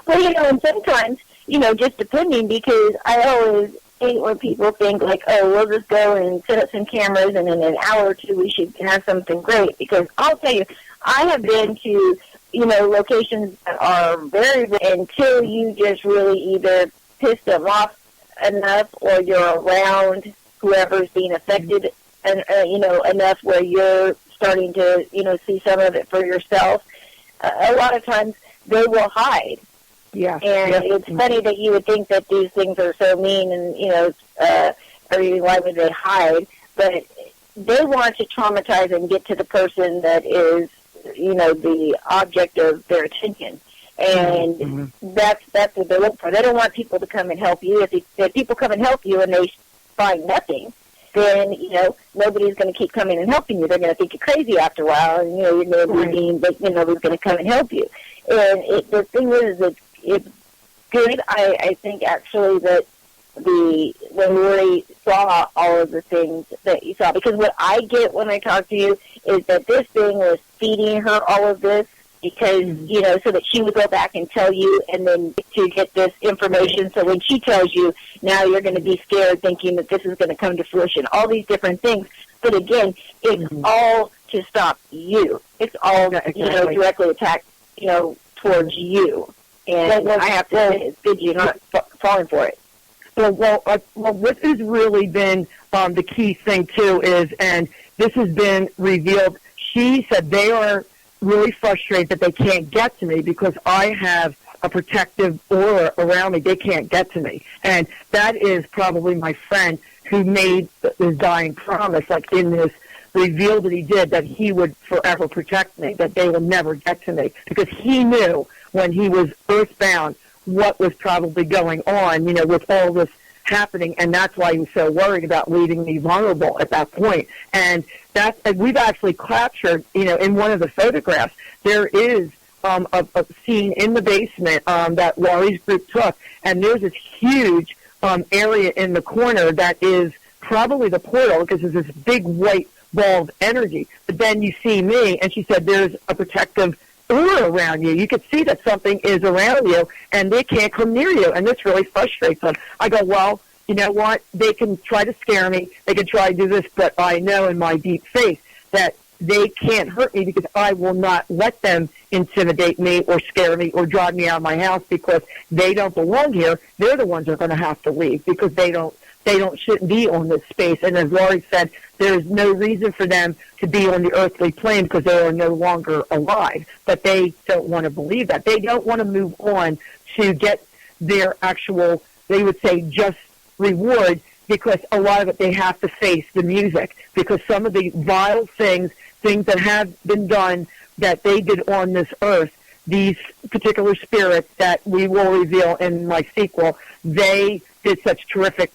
Speaker 1: well, and sometimes, just depending, because I always hate when people think we'll just go and set up some cameras, and in an hour or two we should have something great. Because I'll tell you, I have been to locations that are very, until you just really either piss them off enough, or you're around whoever's being affected, and enough where you're starting to, see some of it for yourself. A lot of times they will hide.
Speaker 2: Yeah.
Speaker 1: And it's funny that you would think that these things are so mean, and, why would they hide? But they want to traumatize and get to the person that is, the object of their attention. And that's what they look for. They don't want people to come and help you. If people come and help you and they find nothing, then, nobody's going to keep coming and helping you. They're going to think you're crazy after a while, and, you're going to be mean, but, nobody's going to come and help you. And the thing is that it's good. I think, actually, that when Lori saw all of the things that you saw, because what I get when I talk to you is that this thing was feeding her all of this, because, so that she would go back and tell you, and then to get this information. So when she tells you, now you're going to be scared, thinking that this is going to come to fruition, all these different things. But again, it's all to stop you. It's all, directly attacked, towards you. And I have to say, it's good you're not falling for it.
Speaker 2: Well, what has really been the key thing, too, is, and this has been revealed, she said they are really frustrated that they can't get to me because I have a protective aura around me. They can't get to me. And that is probably my friend who made his dying promise, in this reveal that he did, that he would forever protect me, that they will never get to me. Because he knew when he was earthbound what was probably going on, with all this happening, and that's why he was so worried about leaving me vulnerable at that point. And we've actually captured, in one of the photographs, there is a scene in the basement that Laurie's group took, and there's this huge area in the corner that is probably the portal, because there's this big white ball of energy. But then you see me, and she said there's a protective aura around you. You can see that something is around you, and they can't come near you, and this really frustrates them. I go, well, you know what? They can try to scare me. They can try to do this, but I know in my deep faith that they can't hurt me because I will not let them intimidate me or scare me or drive me out of my house because they don't belong here. They're the ones that are going to have to leave because they shouldn't be on this space. And as Laurie said, there's no reason for them to be on the earthly plane because they are no longer alive. But they don't want to believe that. They don't want to move on to get their actual, they would say, just reward, because a lot of it they have to face the music, because some of the vile things that have been done that they did on this earth, these particular spirits that we will reveal in my sequel, they did such horrific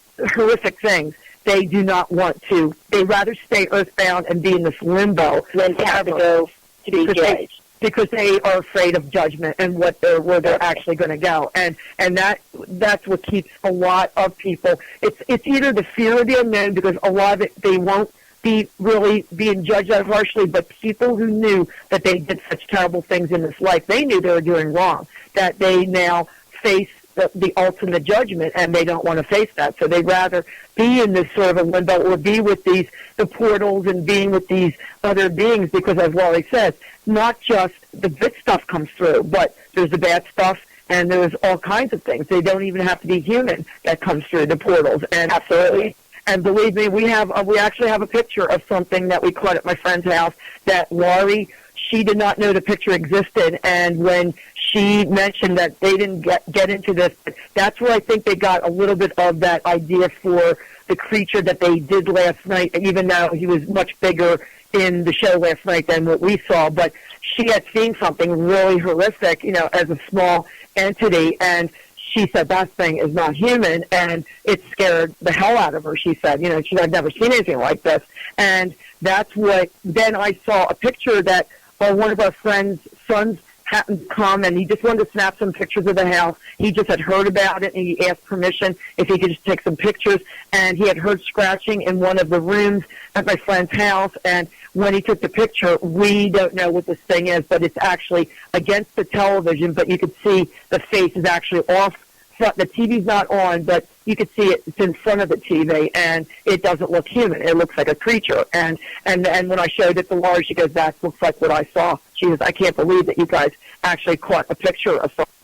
Speaker 2: things. They do not want to. They rather stay earthbound and be in this limbo
Speaker 1: than to have to go to be judged.
Speaker 2: Because they are afraid of judgment and where they're actually going to go, and that's what keeps a lot of people. It's either the fear of the unknown, because a lot of it they won't be really being judged as harshly, but people who knew that they did such terrible things in this life, they knew they were doing wrong, that they now face the ultimate judgment, and they don't want to face that. So they'd rather be in this sort of a limbo or be with the portals and being with these other beings, because as Laurie says, not just the good stuff comes through, but there's the bad stuff, and there's all kinds of things. They don't even have to be human that comes through the portals. And absolutely. And believe me, we actually have a picture of something that we caught at my friend's house that Laurie, she did not know the picture existed, and when she mentioned that they didn't get into this, that's where I think they got a little bit of that idea for the creature that they did last night, even though he was much bigger in the show last night than what we saw. But she had seen something really horrific, as a small entity, and she said that thing is not human, and it scared the hell out of her. She said, I've never seen anything like this. And that's what, then I saw a picture that one of our friends' sons happened to come, and he just wanted to snap some pictures of the house. He just had heard about it, and he asked permission if he could just take some pictures. And he had heard scratching in one of the rooms at my friend's house. And when he took the picture, we don't know what this thing is, but it's actually against the television, but you could see the face is actually off. The TV's not on, but you could see it's in front of the TV, and it doesn't look human. It looks like a creature. And when I showed it to Laura, she goes, that looks like what I saw. She goes, I can't believe that you guys actually caught a picture of something.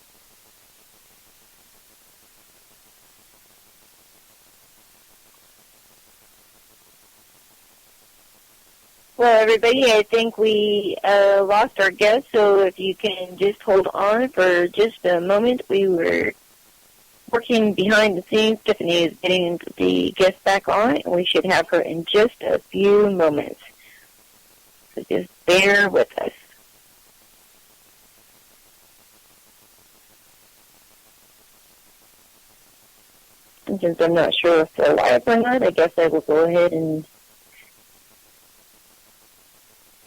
Speaker 1: Well, everybody, I think we lost our guest, so if you can just hold on for just a moment. We were working behind the scenes. Tiffany is getting the guest back on, and we should have her in just a few moments. So just bear with us. And since I'm not sure if they're live or not, I guess I will go ahead and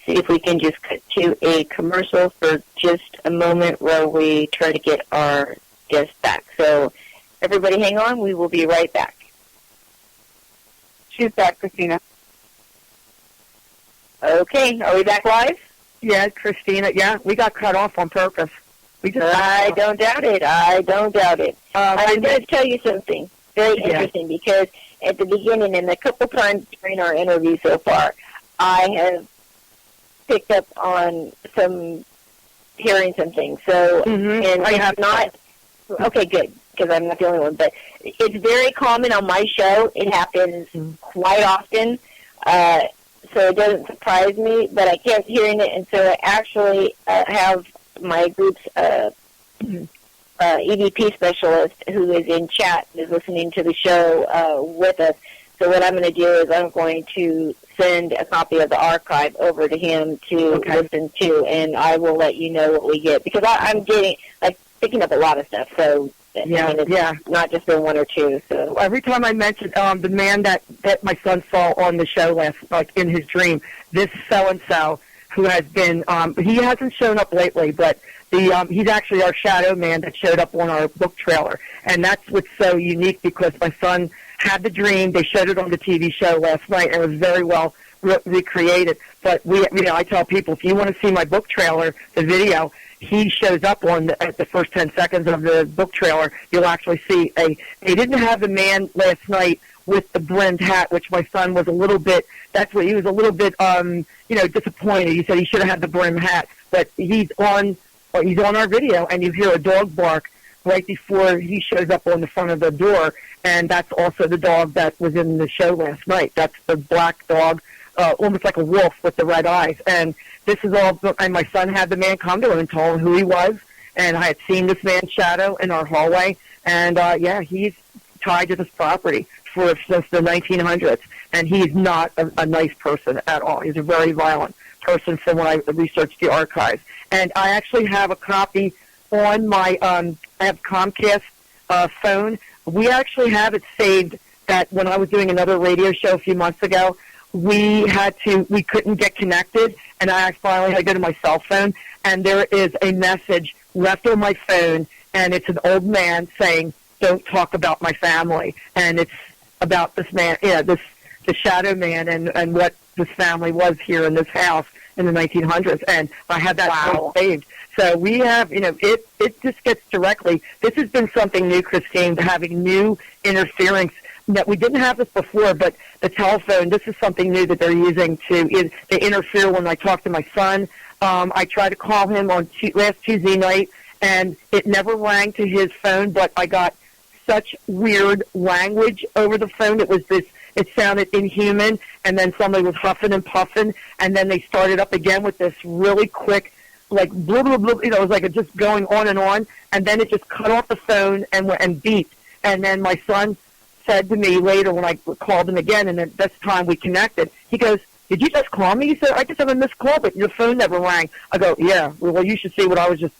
Speaker 1: see if we can just cut to a commercial for just a moment while we try to get our guest back. So everybody hang on. We will be right back.
Speaker 3: She's back, Christina.
Speaker 1: Okay. Are we back live?
Speaker 2: Yeah, Christina. Yeah, we got cut off on purpose.
Speaker 1: I don't doubt it. I'm going to tell you something very interesting, because at the beginning and a couple times during our interview so far, I have picked up on hearing some things. So, and I have not. Okay, good, because I'm not the only one. But it's very common on my show. It happens quite often, so it doesn't surprise me. But I kept hearing it, and so I actually have my group's EVP specialist who is in chat, is listening to the show with us. So what I'm going to do is I'm going to send a copy of the archive over to him to listen to, and I will let you know what we get, because I'm getting picking up a lot of stuff. So it's not just been one or two. So
Speaker 2: every time I mention the man that my son saw on the show in his dream, this so and so who has been he hasn't shown up lately, but he's actually our shadow man that showed up on our book trailer, and that's what's so unique, because my son had the dream. They showed it on the TV show last night, and it was very well recreate it. But I tell people, if you want to see my book trailer, the video, he shows up at the first 10 seconds of the book trailer. You'll actually see they didn't have the man last night with the brimmed hat, which my son was a little bit, he was a little bit, disappointed. He said he should have had the brim hat, but he's on our video, and you hear a dog bark right before he shows up on the front of the door, and that's also the dog that was in the show last night. That's the black dog, almost like a wolf with the red eyes, and this is all, and my son had the man come to him and told him who he was, and I had seen this man's shadow in our hallway, and he's tied to this property since the 1900s, and he's not a nice person at all. He's a very violent person from when I researched the archives. And I actually have a copy on my, I have Comcast phone. We actually have it saved that when I was doing another radio show a few months ago, we couldn't get connected, and I finally had to go to my cell phone, and there is a message left on my phone, and it's an old man saying, "Don't talk about my family," and it's about this man, the shadow man, and what this family was here in this house in the 1900s, and I had that saved. So we have, it just gets directly. This has been something new, Christine, having new interference. That we didn't have this before, but the telephone, this is something new that they're using to interfere when I talk to my son. I tried to call him on last Tuesday night, and it never rang to his phone, but I got such weird language over the phone. It sounded inhuman, and then somebody was huffing and puffing, and then they started up again with this really quick, like, blah, blah, blah, it was like it just going on, and then it just cut off the phone and beeped. And then my son said to me later when I called him again, and then this time we connected, he goes, "Did you just call me?" He said, "I just have a missed call, but your phone never rang." I go, "Yeah, well, you should see what I was just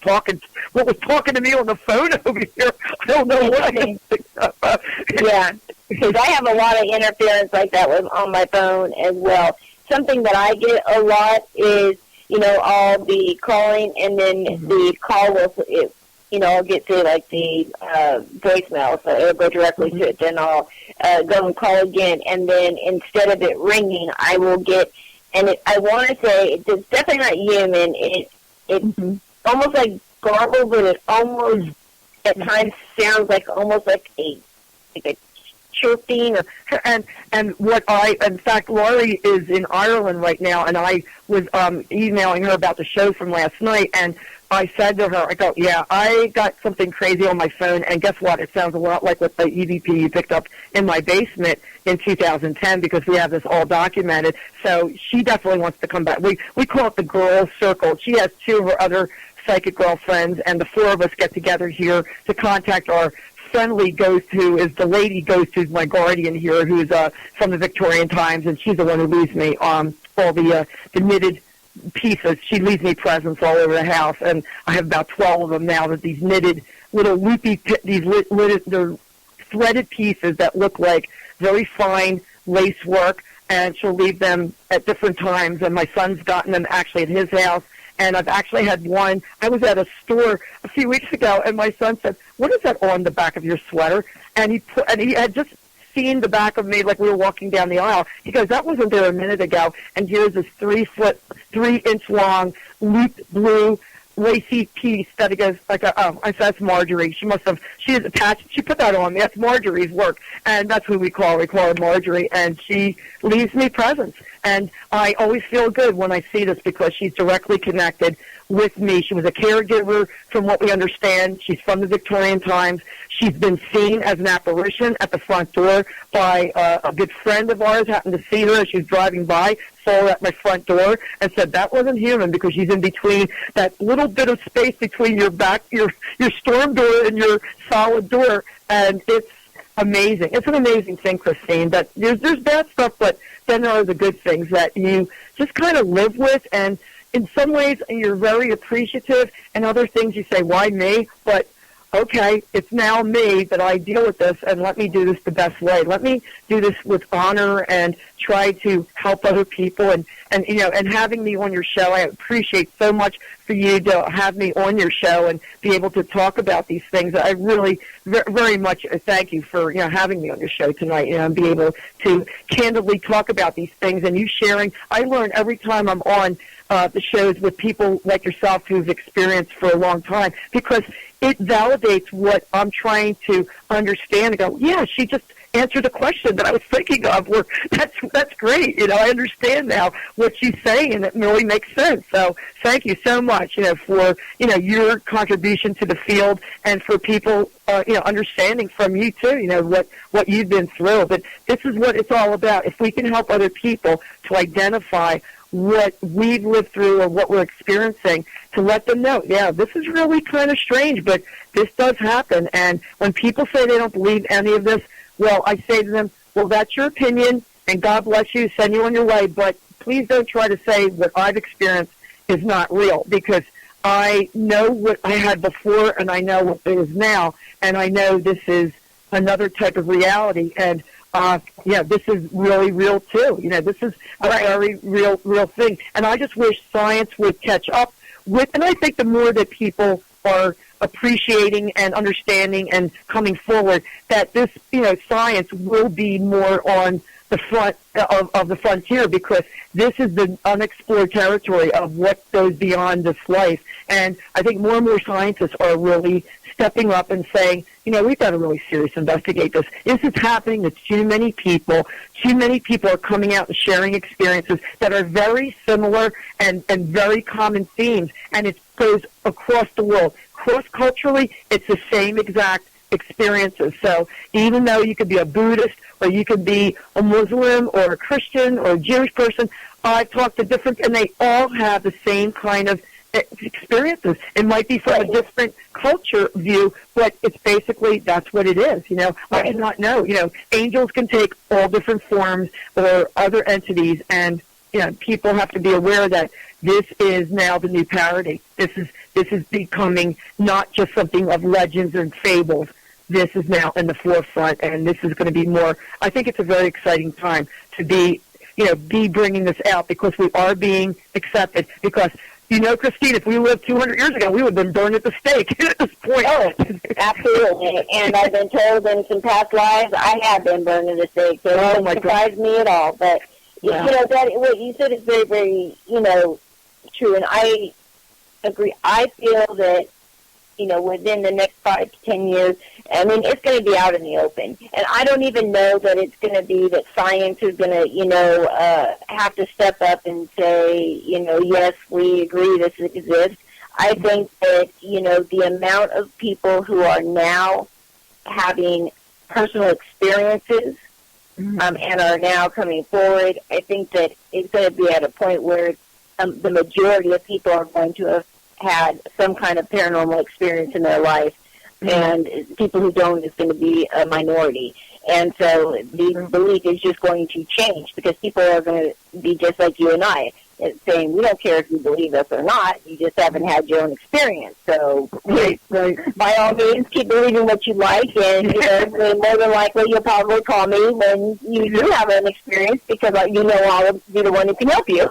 Speaker 2: what was talking to me on the phone over here. I don't know what I picked up."
Speaker 1: Yeah, because I have a lot of interference like that on my phone as well. Something that I get a lot is, I'll be calling, and then the call will, I'll get to, like, the voicemail, so it'll go directly to it. Then I'll go and call again, and then instead of it ringing, I will get, and I want to say, it's definitely not human. It's almost like garble, but it almost, at times, sounds like almost like a chirping.
Speaker 2: And what in fact, Laurie is in Ireland right now, and I was emailing her about the show from last night, and I said to her, I go, "Yeah, I got something crazy on my phone, and guess what? It sounds a lot like what the EVP you picked up in my basement in 2010, because we have this all documented." So she definitely wants to come back. We call it the girls' circle. She has two of her other psychic girlfriends, and the four of us get together here to contact our friendly go-to is the lady go-to is my guardian here, who's from the Victorian times, and she's the one who leaves me all the knitted pieces. She leaves me presents all over the house, and I have about 12 of them now. That these knitted little loopy, they're threaded pieces that look like very fine lace work, and she'll leave them at different times. And my son's gotten them actually at his house. And I've actually had one. I was at a store a few weeks ago, and my son said, "What is that on the back of your sweater?" And he had just seen the back of me like we were walking down the aisle. He goes, "That wasn't there a minute ago." And here's this 3-inch long, looped blue, lacy piece that he goes like, "Oh," I said, "That's Marjorie. She is attached. She put that on me. That's Marjorie's work." And that's who we call her Marjorie. And she leaves me presents. And I always feel good when I see this, because she's directly connected with me. She was a caregiver, from what we understand. She's from the Victorian times. She's been seen as an apparition at the front door by a good friend of ours. Happened to see her as she was driving by, saw her at my front door, and said that wasn't human, because she's in between that little bit of space between your storm door and your solid door. And it's amazing. It's an amazing thing, Christine, that there's bad stuff, but then there are the good things that you just kind of live with, and in some ways you're very appreciative, and other things you say, "Why me?" But okay, it's now me that I deal with this, and let me do this the best way. Let me do this with honor and try to help other people. And having me on your show, I appreciate so much for you to have me on your show and be able to talk about these things. I really very much thank you for having me on your show tonight, and be able to candidly talk about these things and you sharing. I learn every time I'm on the shows with people like yourself who've experienced for a long time, because it validates what I'm trying to understand and go, yeah, she just answered a question that I was thinking of. Well, that's great. I understand now what she's saying, and it really makes sense. So thank you so much, for, your contribution to the field, and for people, understanding from you too, what you've been through. But this is what it's all about. If we can help other people to identify what we've lived through or what we're experiencing, to let them know, yeah, this is really kind of strange, but this does happen. And when people say they don't believe any of this, well, I say to them, well, that's your opinion, and God bless you, send you on your way, but please don't try to say what I've experienced is not real, because I know what I had before, and I know what it is now, and I know this is another type of reality, and this is really real too. This is a very real thing. And I just wish science would catch up with, and I think the more that people are appreciating and understanding and coming forward, that this, science will be more on the front of the frontier, because this is the unexplored territory of what goes beyond this life. And I think more and more scientists are really stepping up and saying, we've got to really seriously investigate this. This is happening to too many people. Too many people are coming out and sharing experiences that are very similar and very common themes, and it goes across the world. Cross-culturally, it's the same exact experiences. So even though you could be a Buddhist, or you could be a Muslim or a Christian or a Jewish person, I've talked to different, and they all have the same kind of experiences. It might be from a different culture view, but it's basically, that's what it is. I did not know. Angels can take all different forms, or other entities, and people have to be aware that this is now the new parody. This is becoming not just something of legends and fables. This is now in the forefront, and this is going to be more. I think it's a very exciting time to be bringing this out, because we are being accepted. Because Christine, if we lived 200 years ago, we would have been burned at the stake at this point.
Speaker 1: Oh, absolutely. And I've been told in some past lives I have been burned at the stake, so it doesn't surprise me at all. But, that what you said is very, very, true. And I agree. I feel that, within the next 5 to 10 years, it's going to be out in the open. And I don't even know that it's going to be that science is going to, have to step up and say, yes, we agree this exists. I think that, the amount of people who are now having personal experiences and are now coming forward, I think that it's going to be at a point where the majority of people are going to have had some kind of paranormal experience in their life, and people who don't is going to be a minority. And so the belief is just going to change, because people are going to be just like you and I, saying, we don't care if you believe us or not, you just haven't had your own experience. So by all means, keep believing what you like, and more than likely you'll probably call me when you do have an experience, because I'll be the one who can help you.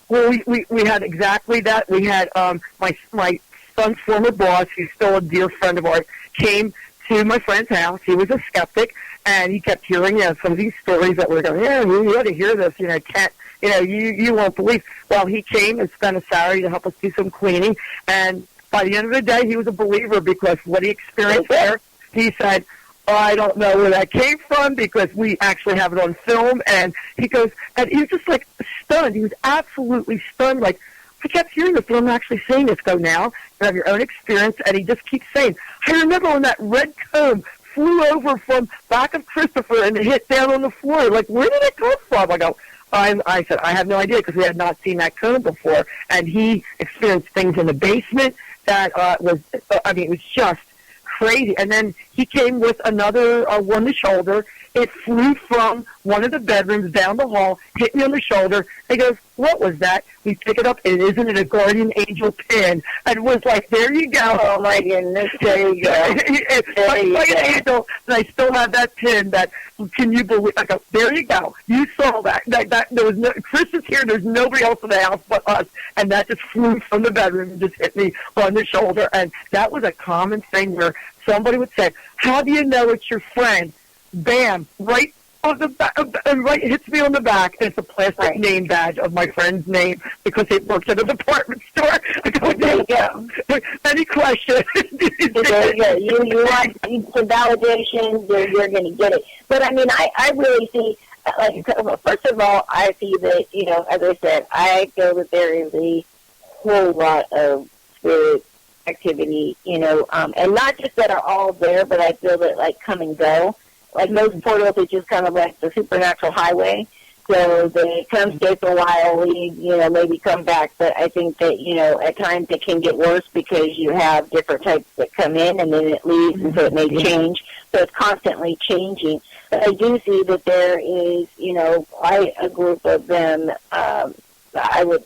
Speaker 2: We had exactly that. We had my son's former boss, who's still a dear friend of ours, came to my friend's house. He was a skeptic, and he kept hearing some of these stories that were going, you ought to hear this. You won't believe. Well, he came and spent a Saturday to help us do some cleaning, and by the end of the day, he was a believer, because what he experienced there, he said, I don't know where that came from, because we actually have it on film. And he goes, and he was just like stunned. He was absolutely stunned. Like, I kept hearing this, but I'm actually saying this. Go, now, you have your own experience. And he just keeps saying, I remember when that red comb flew over from back of Christopher and hit down on the floor. Like, where did it come from? I go, I said, I have no idea, because we had not seen that comb before. And he experienced things in the basement that it was just crazy. And then he came with another on the shoulder it flew from one of the bedrooms down the hall, hit me on the shoulder. He goes, what was that? We pick it up, and isn't it a guardian angel pin? And it was like, there you go.
Speaker 1: Oh, my goodness, there you go.
Speaker 2: Like an angel, and I still have that pin that, can you believe, I go, there you go. You saw that. There was no, Chris is here, there's nobody else in the house but us, and that just flew from the bedroom and just hit me on the shoulder. And that was a common thing where somebody would say, how do you know it's your friend? Bam, right on the back, right hits me on the back, and it's a plastic name badge of my friend's name because it works at a department store. I go, there you go. Any questions?
Speaker 1: There you go. You want some validation, you're going to get it. But, I mean, I really see, like, first of all, I see that, you know, as I said, I feel that there is a whole lot of spirit activity, you know, and not just that are all there, but I feel that, like, come and go. Like most portals, it's just kind of like the supernatural highway. So they come, stay for a while, leave, you know, maybe come back. But I think that, you know, at times it can get worse because you have different types that come in and then it leaves, and so it may change. So it's constantly changing. But I do see that there is, you know, quite a group of them. I would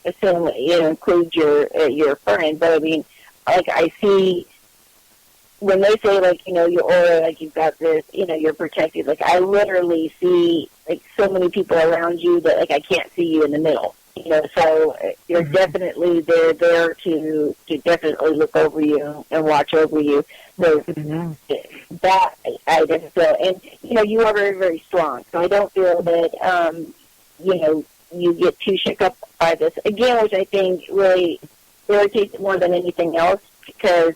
Speaker 1: assume, you know, include your friend. But I mean, like I see, when they say, like, you know, your aura, like, you've got this, you know, you're protected, like, I literally see, like, so many people around you that, like, I can't see you in the middle, you know, so you're definitely, they're there to definitely look over you and watch over you. So that, I just feel, and, you know, you are very, very strong, so I don't feel that, you know, you get too shook up by this, again, which I think really irritates more than anything else, because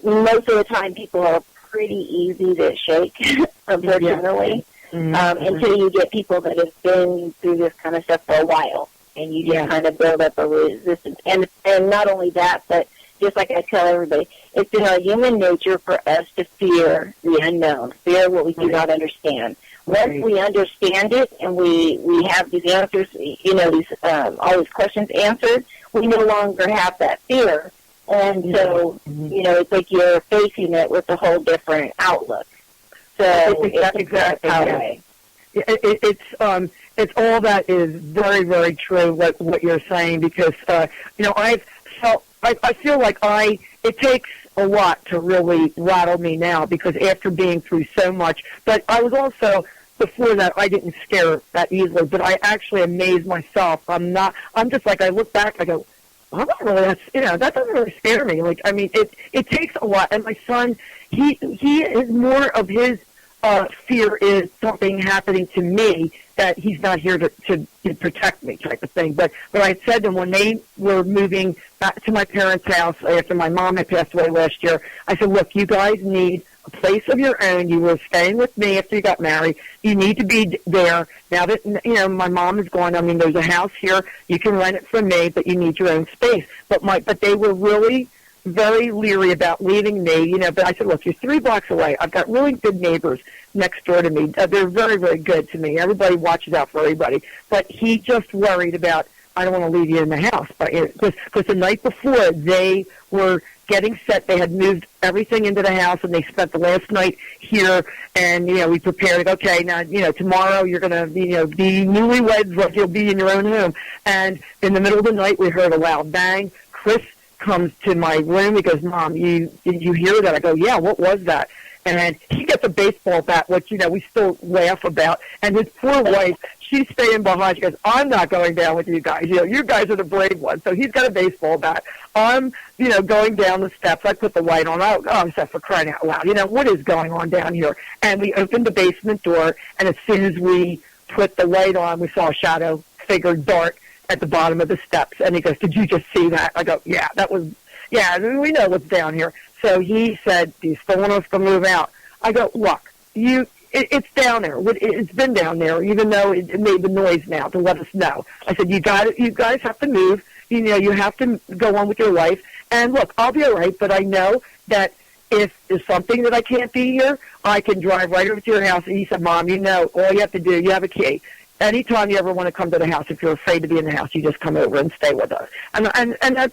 Speaker 1: most of the time people are pretty easy to shake, unfortunately, until you get people that have been through this kind of stuff for a while, and you just kind of build up a resistance. And not only that, but just like I tell everybody, it's in our human nature for us to fear the unknown, fear what we do not understand. Once we understand it and we have these answers, you know, these all these questions answered, we no longer have that fear. And so, you know, it's like you're facing it with a whole different outlook. So
Speaker 2: that's exactly how it's all that is very, very true, what you're saying, because, you know, I feel like it takes a lot to really rattle me now, because after being through so much, but I was also, before that, I didn't scare that easily, but I actually amazed myself. I'm just like, I look back, I go, I'm not really, you know, that doesn't really scare me. Like, I mean, it takes a lot. And my son, he is more of his fear is something happening to me that he's not here to protect me, type of thing. But I said to him when they were moving back to my parents' house after my mom had passed away last year, I said, look, you guys need a place of your own. You were staying with me after you got married. You need to be there. Now that, you know, my mom is gone, I mean, there's a house here. You can rent it from me, but you need your own space. But they were really very leery about leaving me, you know, but I said, look, you're 3 blocks away. I've got really good neighbors next door to me. They're very, very good to me. Everybody watches out for everybody. But he just worried about, I don't want to leave you in the house. Because the night before, they were getting set. They had moved everything into the house, and they spent the last night here. And, you know, we prepared it. Okay, now, you know, tomorrow you're going to, you know, be newlyweds, like you'll be in your own home. And in the middle of the night, we heard a loud bang. Chris comes to my room. He goes, Mom, did you hear that? I go, yeah, what was that? And he gets a baseball bat, which, you know, we still laugh about. And his poor wife, she's staying behind. She goes, I'm not going down with you guys. You know, you guys are the brave ones. So he's got a baseball bat. I'm, you know, going down the steps. I put the light on. I'm set for crying out loud. You know, what is going on down here? And we opened the basement door, and as soon as we put the light on, we saw a shadow figure dart at the bottom of the steps. And he goes, did you just see that? I go, yeah, we know what's down here. So he said, do you still want us to move out? I go, look, it's down there. It's been down there, even though it made the noise now to let us know. I said, you guys have to move. You know, you have to go on with your life. And look, I'll be all right, but I know that if there's something that I can't be here, I can drive right over to your house. And he said, Mom, you know, all you have to do, you have a key. Anytime you ever want to come to the house, if you're afraid to be in the house, you just come over and stay with us. And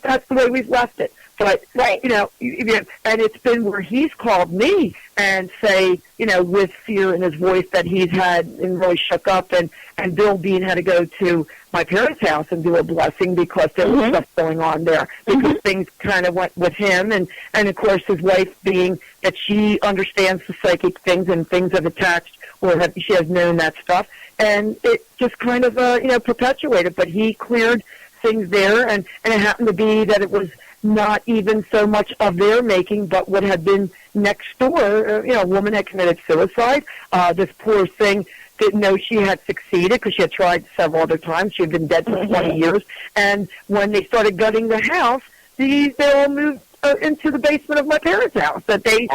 Speaker 2: that's the way we've left it. But, you know, and it's been where he's called me and say, you know, with fear in his voice that he's had and really shook up. And Bill Bean had to go to my parents' house and do a blessing because there was stuff going on there. Because things kind of went with him. And, of course, his wife being that she understands the psychic things and things have attached or she has known that stuff. And it just kind of, you know, perpetuated. But he cleared things there. And it happened to be that it was not even so much of their making, but what had been next door. You know, a woman had committed suicide. This poor thing didn't know she had succeeded because she had tried several other times. She had been dead for 20 years. And when they started gutting the house, they all moved into the basement of my parents' house. That they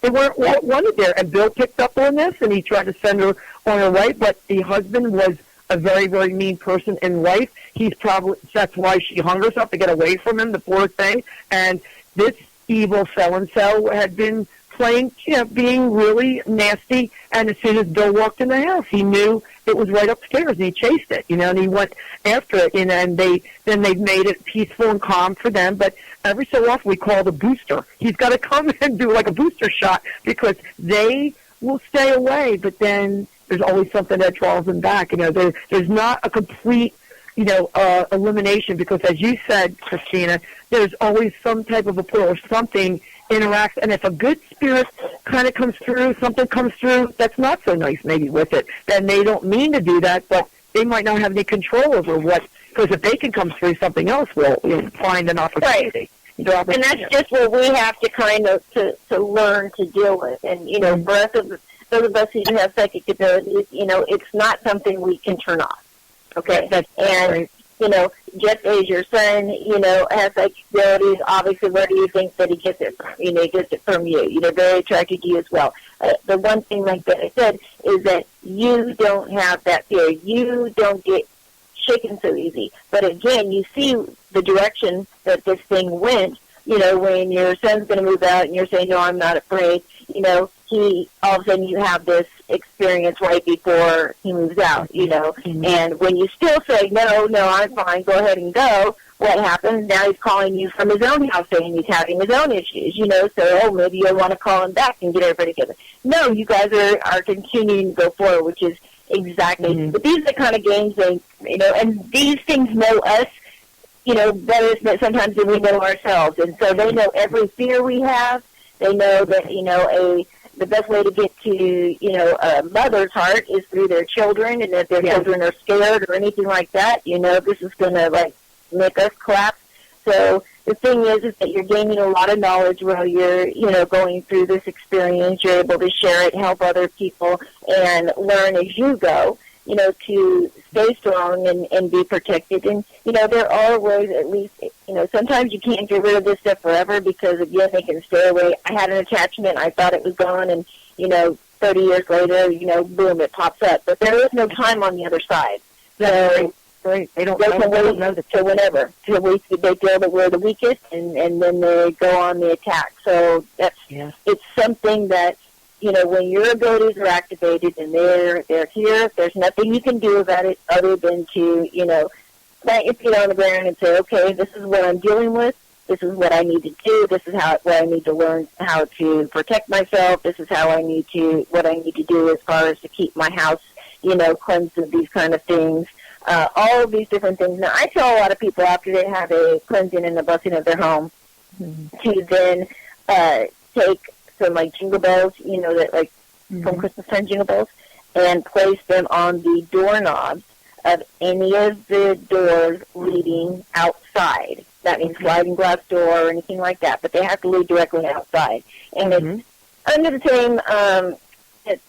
Speaker 2: weren't wanted there. And Bill picked up on this, and he tried to send her on her way, but the husband was a very, very mean person in life. That's why she hung herself to get away from him, the poor thing. And this evil so-and-so had been playing, you know, being really nasty. And as soon as Bill walked in the house, he knew it was right upstairs, and he chased it, you know, and he went after it. You know, and they've made it peaceful and calm for them. But every so often we call the booster. He's got to come and do like a booster shot because they will stay away, but then there's always something that draws them back. You know, there's not a complete, you know, elimination because, as you said, Christina, there's always some type of a pull or something interacts. And if a good spirit kind of comes through, something comes through that's not so nice maybe with it, then they don't mean to do that, but they might not have any control over what, because if they can come through, something else will find an opportunity.
Speaker 1: Right. And that's just what we have to kind of to learn to deal with. And, you know, for those of us who have psychic abilities, you know, it's not something we can turn off. Okay? And, you know, just as your son, you know, has psychic abilities, obviously, where do you think that he gets it from? You know, he gets it from you. You know, very attracted to you as well. The one thing, like that I said, is that you don't have that fear. You don't get shaken so easy. But again, you see the direction that this thing went. You know, when your son's going to move out and you're saying, no, I'm not afraid, you know, all of a sudden you have this experience right before he moves out, you know. And when you still say, no, I'm fine, go ahead and go, what happens? Now he's calling you from his own house saying he's having his own issues, you know. So, maybe you'll want to call him back and get everybody together. No, you guys are continuing to go forward, which is exactly. But these are the kind of games they, you know, and these things know us, you know, better sometimes than we know ourselves. And so they know every fear we have. They know that, you know, the best way to get to, you know, a mother's heart is through their children. And if their children are scared or anything like that, you know, this is going to, like, make us collapse. So the thing is that you're gaining a lot of knowledge while you're, you know, going through this experience. You're able to share it, help other people, and learn as you go, you know, to stay strong and be protected. And, you know, there are ways, at least, you know, sometimes you can't get rid of this stuff forever because, again, they can stay away. I had an attachment. I thought it was gone, and, you know, 30 years later, you know, boom, it pops up. But there is no time on the other side. So
Speaker 2: Right. They don't
Speaker 1: know till whenever, till they feel that we're the weakest, and then they go on the attack. So that's it's something that, you know, when your abilities are activated and they're here, there's nothing you can do about it other than to, you know, plant your feet on the ground and say, okay, this is what I'm dealing with. This is what I need to do. This is what I need to learn how to protect myself. This is what I need to do as far as to keep my house, you know, cleansed of these kind of things. All of these different things. Now, I tell a lot of people after they have a cleansing and a blessing of their home to then take some, like, jingle bells, you know, that, like, from Christmas time jingle bells, and place them on the doorknobs of any of the doors leading outside. That means sliding glass door or anything like that, but they have to lead directly outside. And it's under the same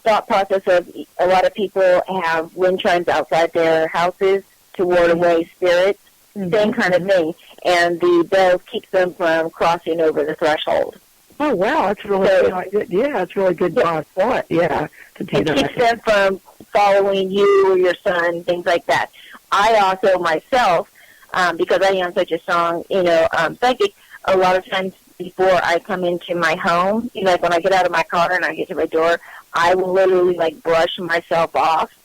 Speaker 1: thought process of a lot of people have wind chimes outside their houses to ward away spirits, same kind of thing. And the bells keep them from crossing over the threshold.
Speaker 2: Oh, wow, that's really good. Yeah, that's really good thought. Yeah, to do that.
Speaker 1: It keeps them from following you or your son, things like that. I also, myself, because I am such a strong, you know, psychic, a lot of times before I come into my home, you know, like when I get out of my car and I get to my door, I will literally, like, brush myself off,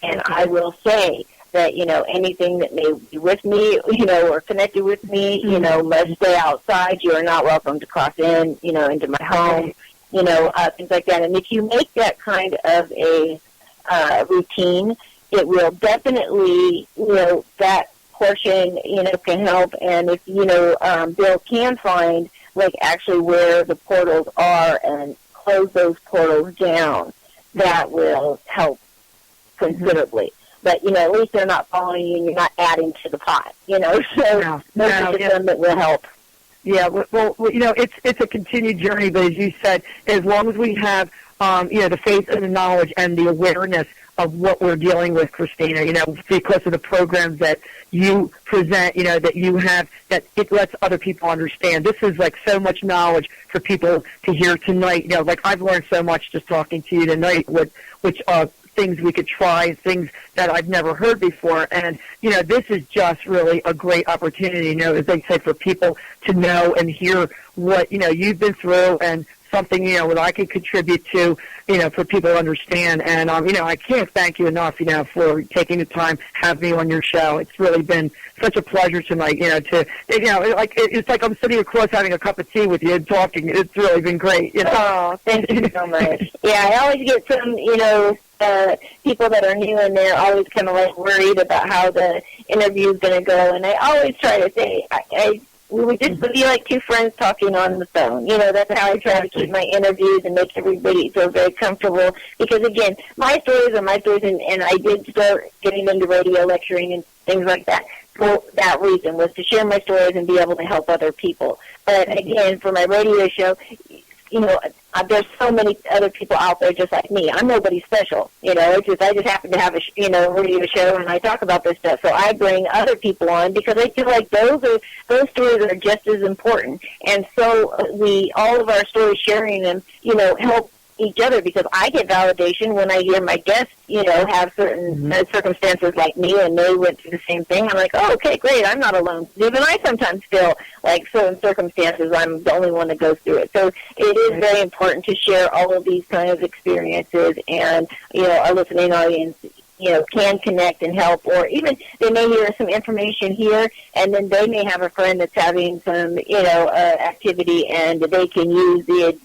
Speaker 1: and I will say that, anything that may be with me, or connected with me, let's stay outside. You are not welcome to cross in, into my home, things like that. And if you make that kind of a routine, it will definitely, that portion, can help. And if, Bill can find, actually where the portals are and close those portals down, that will help considerably. But, at least they're not following you and you're not adding to the pot, so most of them that will help.
Speaker 2: Yeah, well, it's a continued journey, but as you said, as long as we have, the faith and the knowledge and the awareness of what we're dealing with, Christina, because of the programs that you present, that you have, that it lets other people understand. This is so much knowledge for people to hear tonight. I've learned so much just talking to you tonight, which things we could try, things that I've never heard before. And, this is just really a great opportunity, as they say, for people to know and hear what, you've been through and something, what I could contribute to, for people to understand. And, I can't thank you enough, for taking the time, having me on your show. It's really been such a pleasure tonight, it's like I'm sitting across having a cup of tea with you and talking. It's really been great.
Speaker 1: Oh, thank you so much. Yeah, I always get some, people that are new and they're always kind of worried about how the interview is going to go. And I always try to say, we would just be like two friends talking on the phone. That's how I try to keep my interviews and make everybody feel very comfortable. Because, again, my stories are my stories, and I did start getting into radio lecturing and things like that. For that reason, was to share my stories and be able to help other people. But, again, for my radio show, there's so many other people out there just like me. I'm nobody special. I just happen to have a radio show and I talk about this stuff. So I bring other people on because I feel like those stories are just as important. And so all of our stories, sharing them, help each other, because I get validation when I hear my guests, have certain circumstances like me, and they went through the same thing. I'm like, oh, okay, great, I'm not alone. Even I sometimes feel like certain circumstances, I'm the only one that goes through it. So it is very important to share all of these kind of experiences, and, our listening audience, can connect and help, or even they may hear some information here, and then they may have a friend that's having some, activity, and they can use the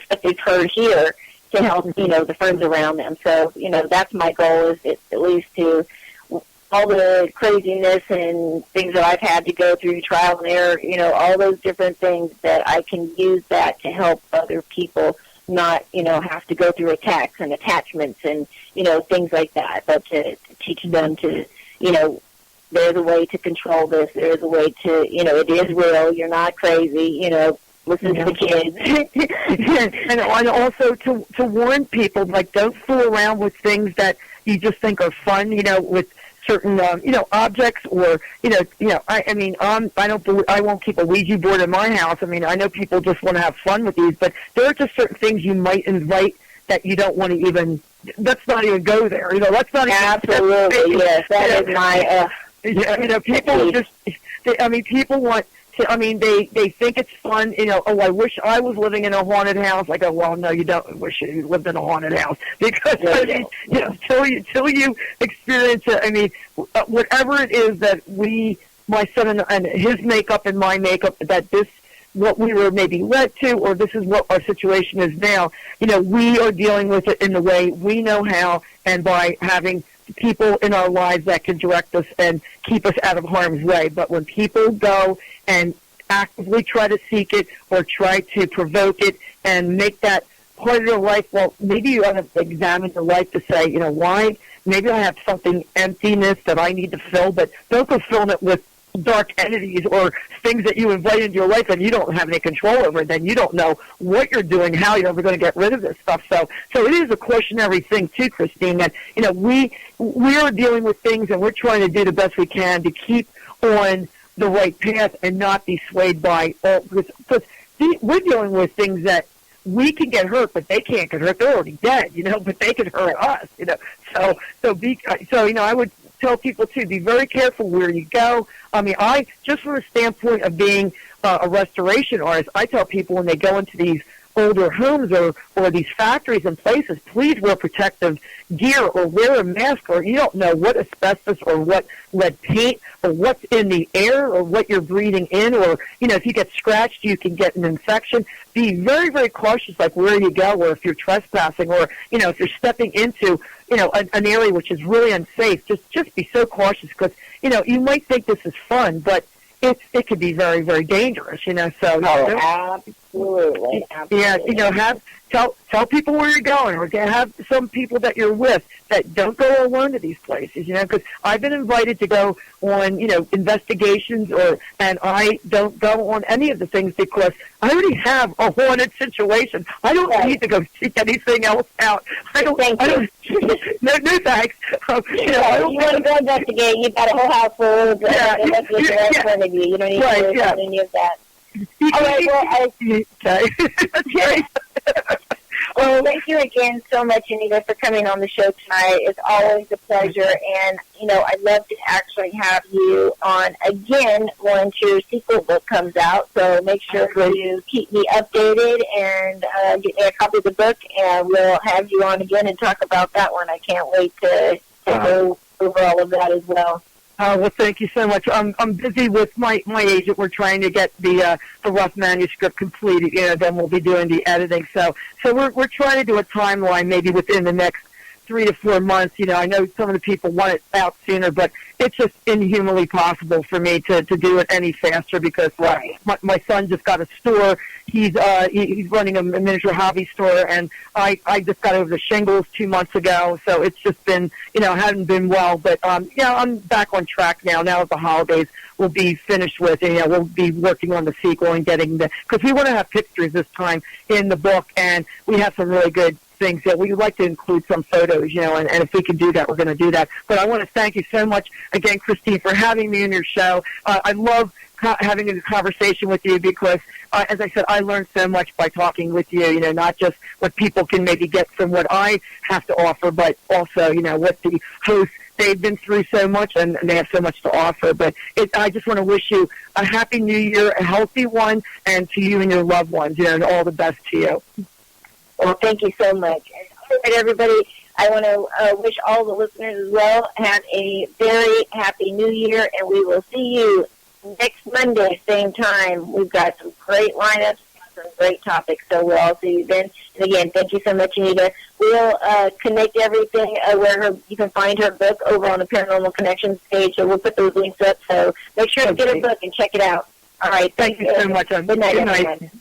Speaker 1: stuff they've heard here to help, the friends around them. So, that's my goal, is at least to, all the craziness and things that I've had to go through, trial and error, all those different things, that I can use that to help other people not, have to go through attacks and attachments and, things like that, but to teach them to, there's a way to control this, there's a way to, it is real, you're not crazy, listen to the kids.
Speaker 2: and also to warn people, don't fool around with things that you just think are fun, with certain, objects, or, I won't keep a Ouija board in my house. I know people just want to have fun with these, but there are just certain things you might invite that you don't want to even, let's not even go there. Let's not even.
Speaker 1: Absolutely, yes. That is my,
Speaker 2: people just, people want, they think it's fun, I wish I was living in a haunted house. I go, well, no, you don't wish you lived in a haunted house, because, till you experience it, whatever it is that my son and his makeup and my makeup, that this, what we were maybe led to, or this is what our situation is now, we are dealing with it in the way we know how, and by having people in our lives that can direct us and keep us out of harm's way. But when people go and actively try to seek it, or try to provoke it and make that part of their life, well, maybe you ought to examine your life to say, why? Maybe I have something emptiness that I need to fill, but don't go filling it with dark entities or things that you invite into your life and you don't have any control over. Then you don't know what you're doing, how you're ever going to get rid of this stuff. So it is a cautionary thing too, Christine, that we are dealing with things, and we're trying to do the best we can to keep on the right path and not be swayed by all, because we're dealing with things that we can get hurt, but they can't get hurt. They're already dead, but they can hurt us, So I would tell people to be very careful where you go. I just from a standpoint of being a restoration artist, I tell people when they go into these older homes or these factories and places, please wear protective gear or wear a mask, or you don't know what asbestos or what lead paint or what's in the air or what you're breathing in, or, if you get scratched, you can get an infection. Be very, very cautious, like where you go, or if you're trespassing, or, if you're stepping into, an area which is really unsafe. Just be so cautious, because, you might think this is fun, but it could be very, very dangerous, so.
Speaker 1: Absolutely.
Speaker 2: Yeah, tell people where you're going, or have some people that you're with that don't go alone to these places, because I've been invited to go on, investigations, and I don't go on any of the things because I already have a haunted situation. I don't need to go seek anything else out.
Speaker 1: Thank you.
Speaker 2: No thanks.
Speaker 1: I don't want to go investigate. You've got a whole house full of investigators right in front of you. You don't need to worry about any of that. All right, well, well, thank you again so much, Anita, for coming on the show tonight. It's always a pleasure, and, I'd love to actually have you on again once your sequel book comes out, so make sure to keep me updated and get me a copy of the book, and we'll have you on again and talk about that one. I can't wait to go over all of that as well.
Speaker 2: Well, thank you so much. I'm busy with my agent. We're trying to get the rough manuscript completed. Then we'll be doing the editing. So we're trying to do a timeline maybe within the next 3 to 4 months. I know some of the people want it out sooner, but it's just inhumanly possible for me to do it any faster, because my son just got a store. He's running a miniature hobby store, and I just got over the shingles 2 months ago, so it's just been, hadn't been well, but I'm back on track now. Now that the holidays will be finished with, and we'll be working on the sequel and getting because we want to have pictures this time in the book, and we have some really good things that we would like to include some photos, and if we can do that, we're going to do that. But I want to thank you so much again, Christine, for having me on your show. I love having a conversation with you because, as I said, I learned so much by talking with you, not just what people can maybe get from what I have to offer, but also, what the hosts, they've been through so much and they have so much to offer. But I just want to wish you a happy new year, a healthy one, and to you and your loved ones, and all the best to you.
Speaker 1: Well, thank you so much. All right, everybody, I want to wish all the listeners as well have a very happy new year, and we will see you next Monday, same time. We've got some great lineups, some great topics, so we'll all see you then. And again, thank you so much, Anita. We'll connect everything where you can find her book over on the Paranormal Connections page, so we'll put those links up. So make sure to get her book and check it out. All right,
Speaker 2: thank you so much.
Speaker 1: Good night, everyone.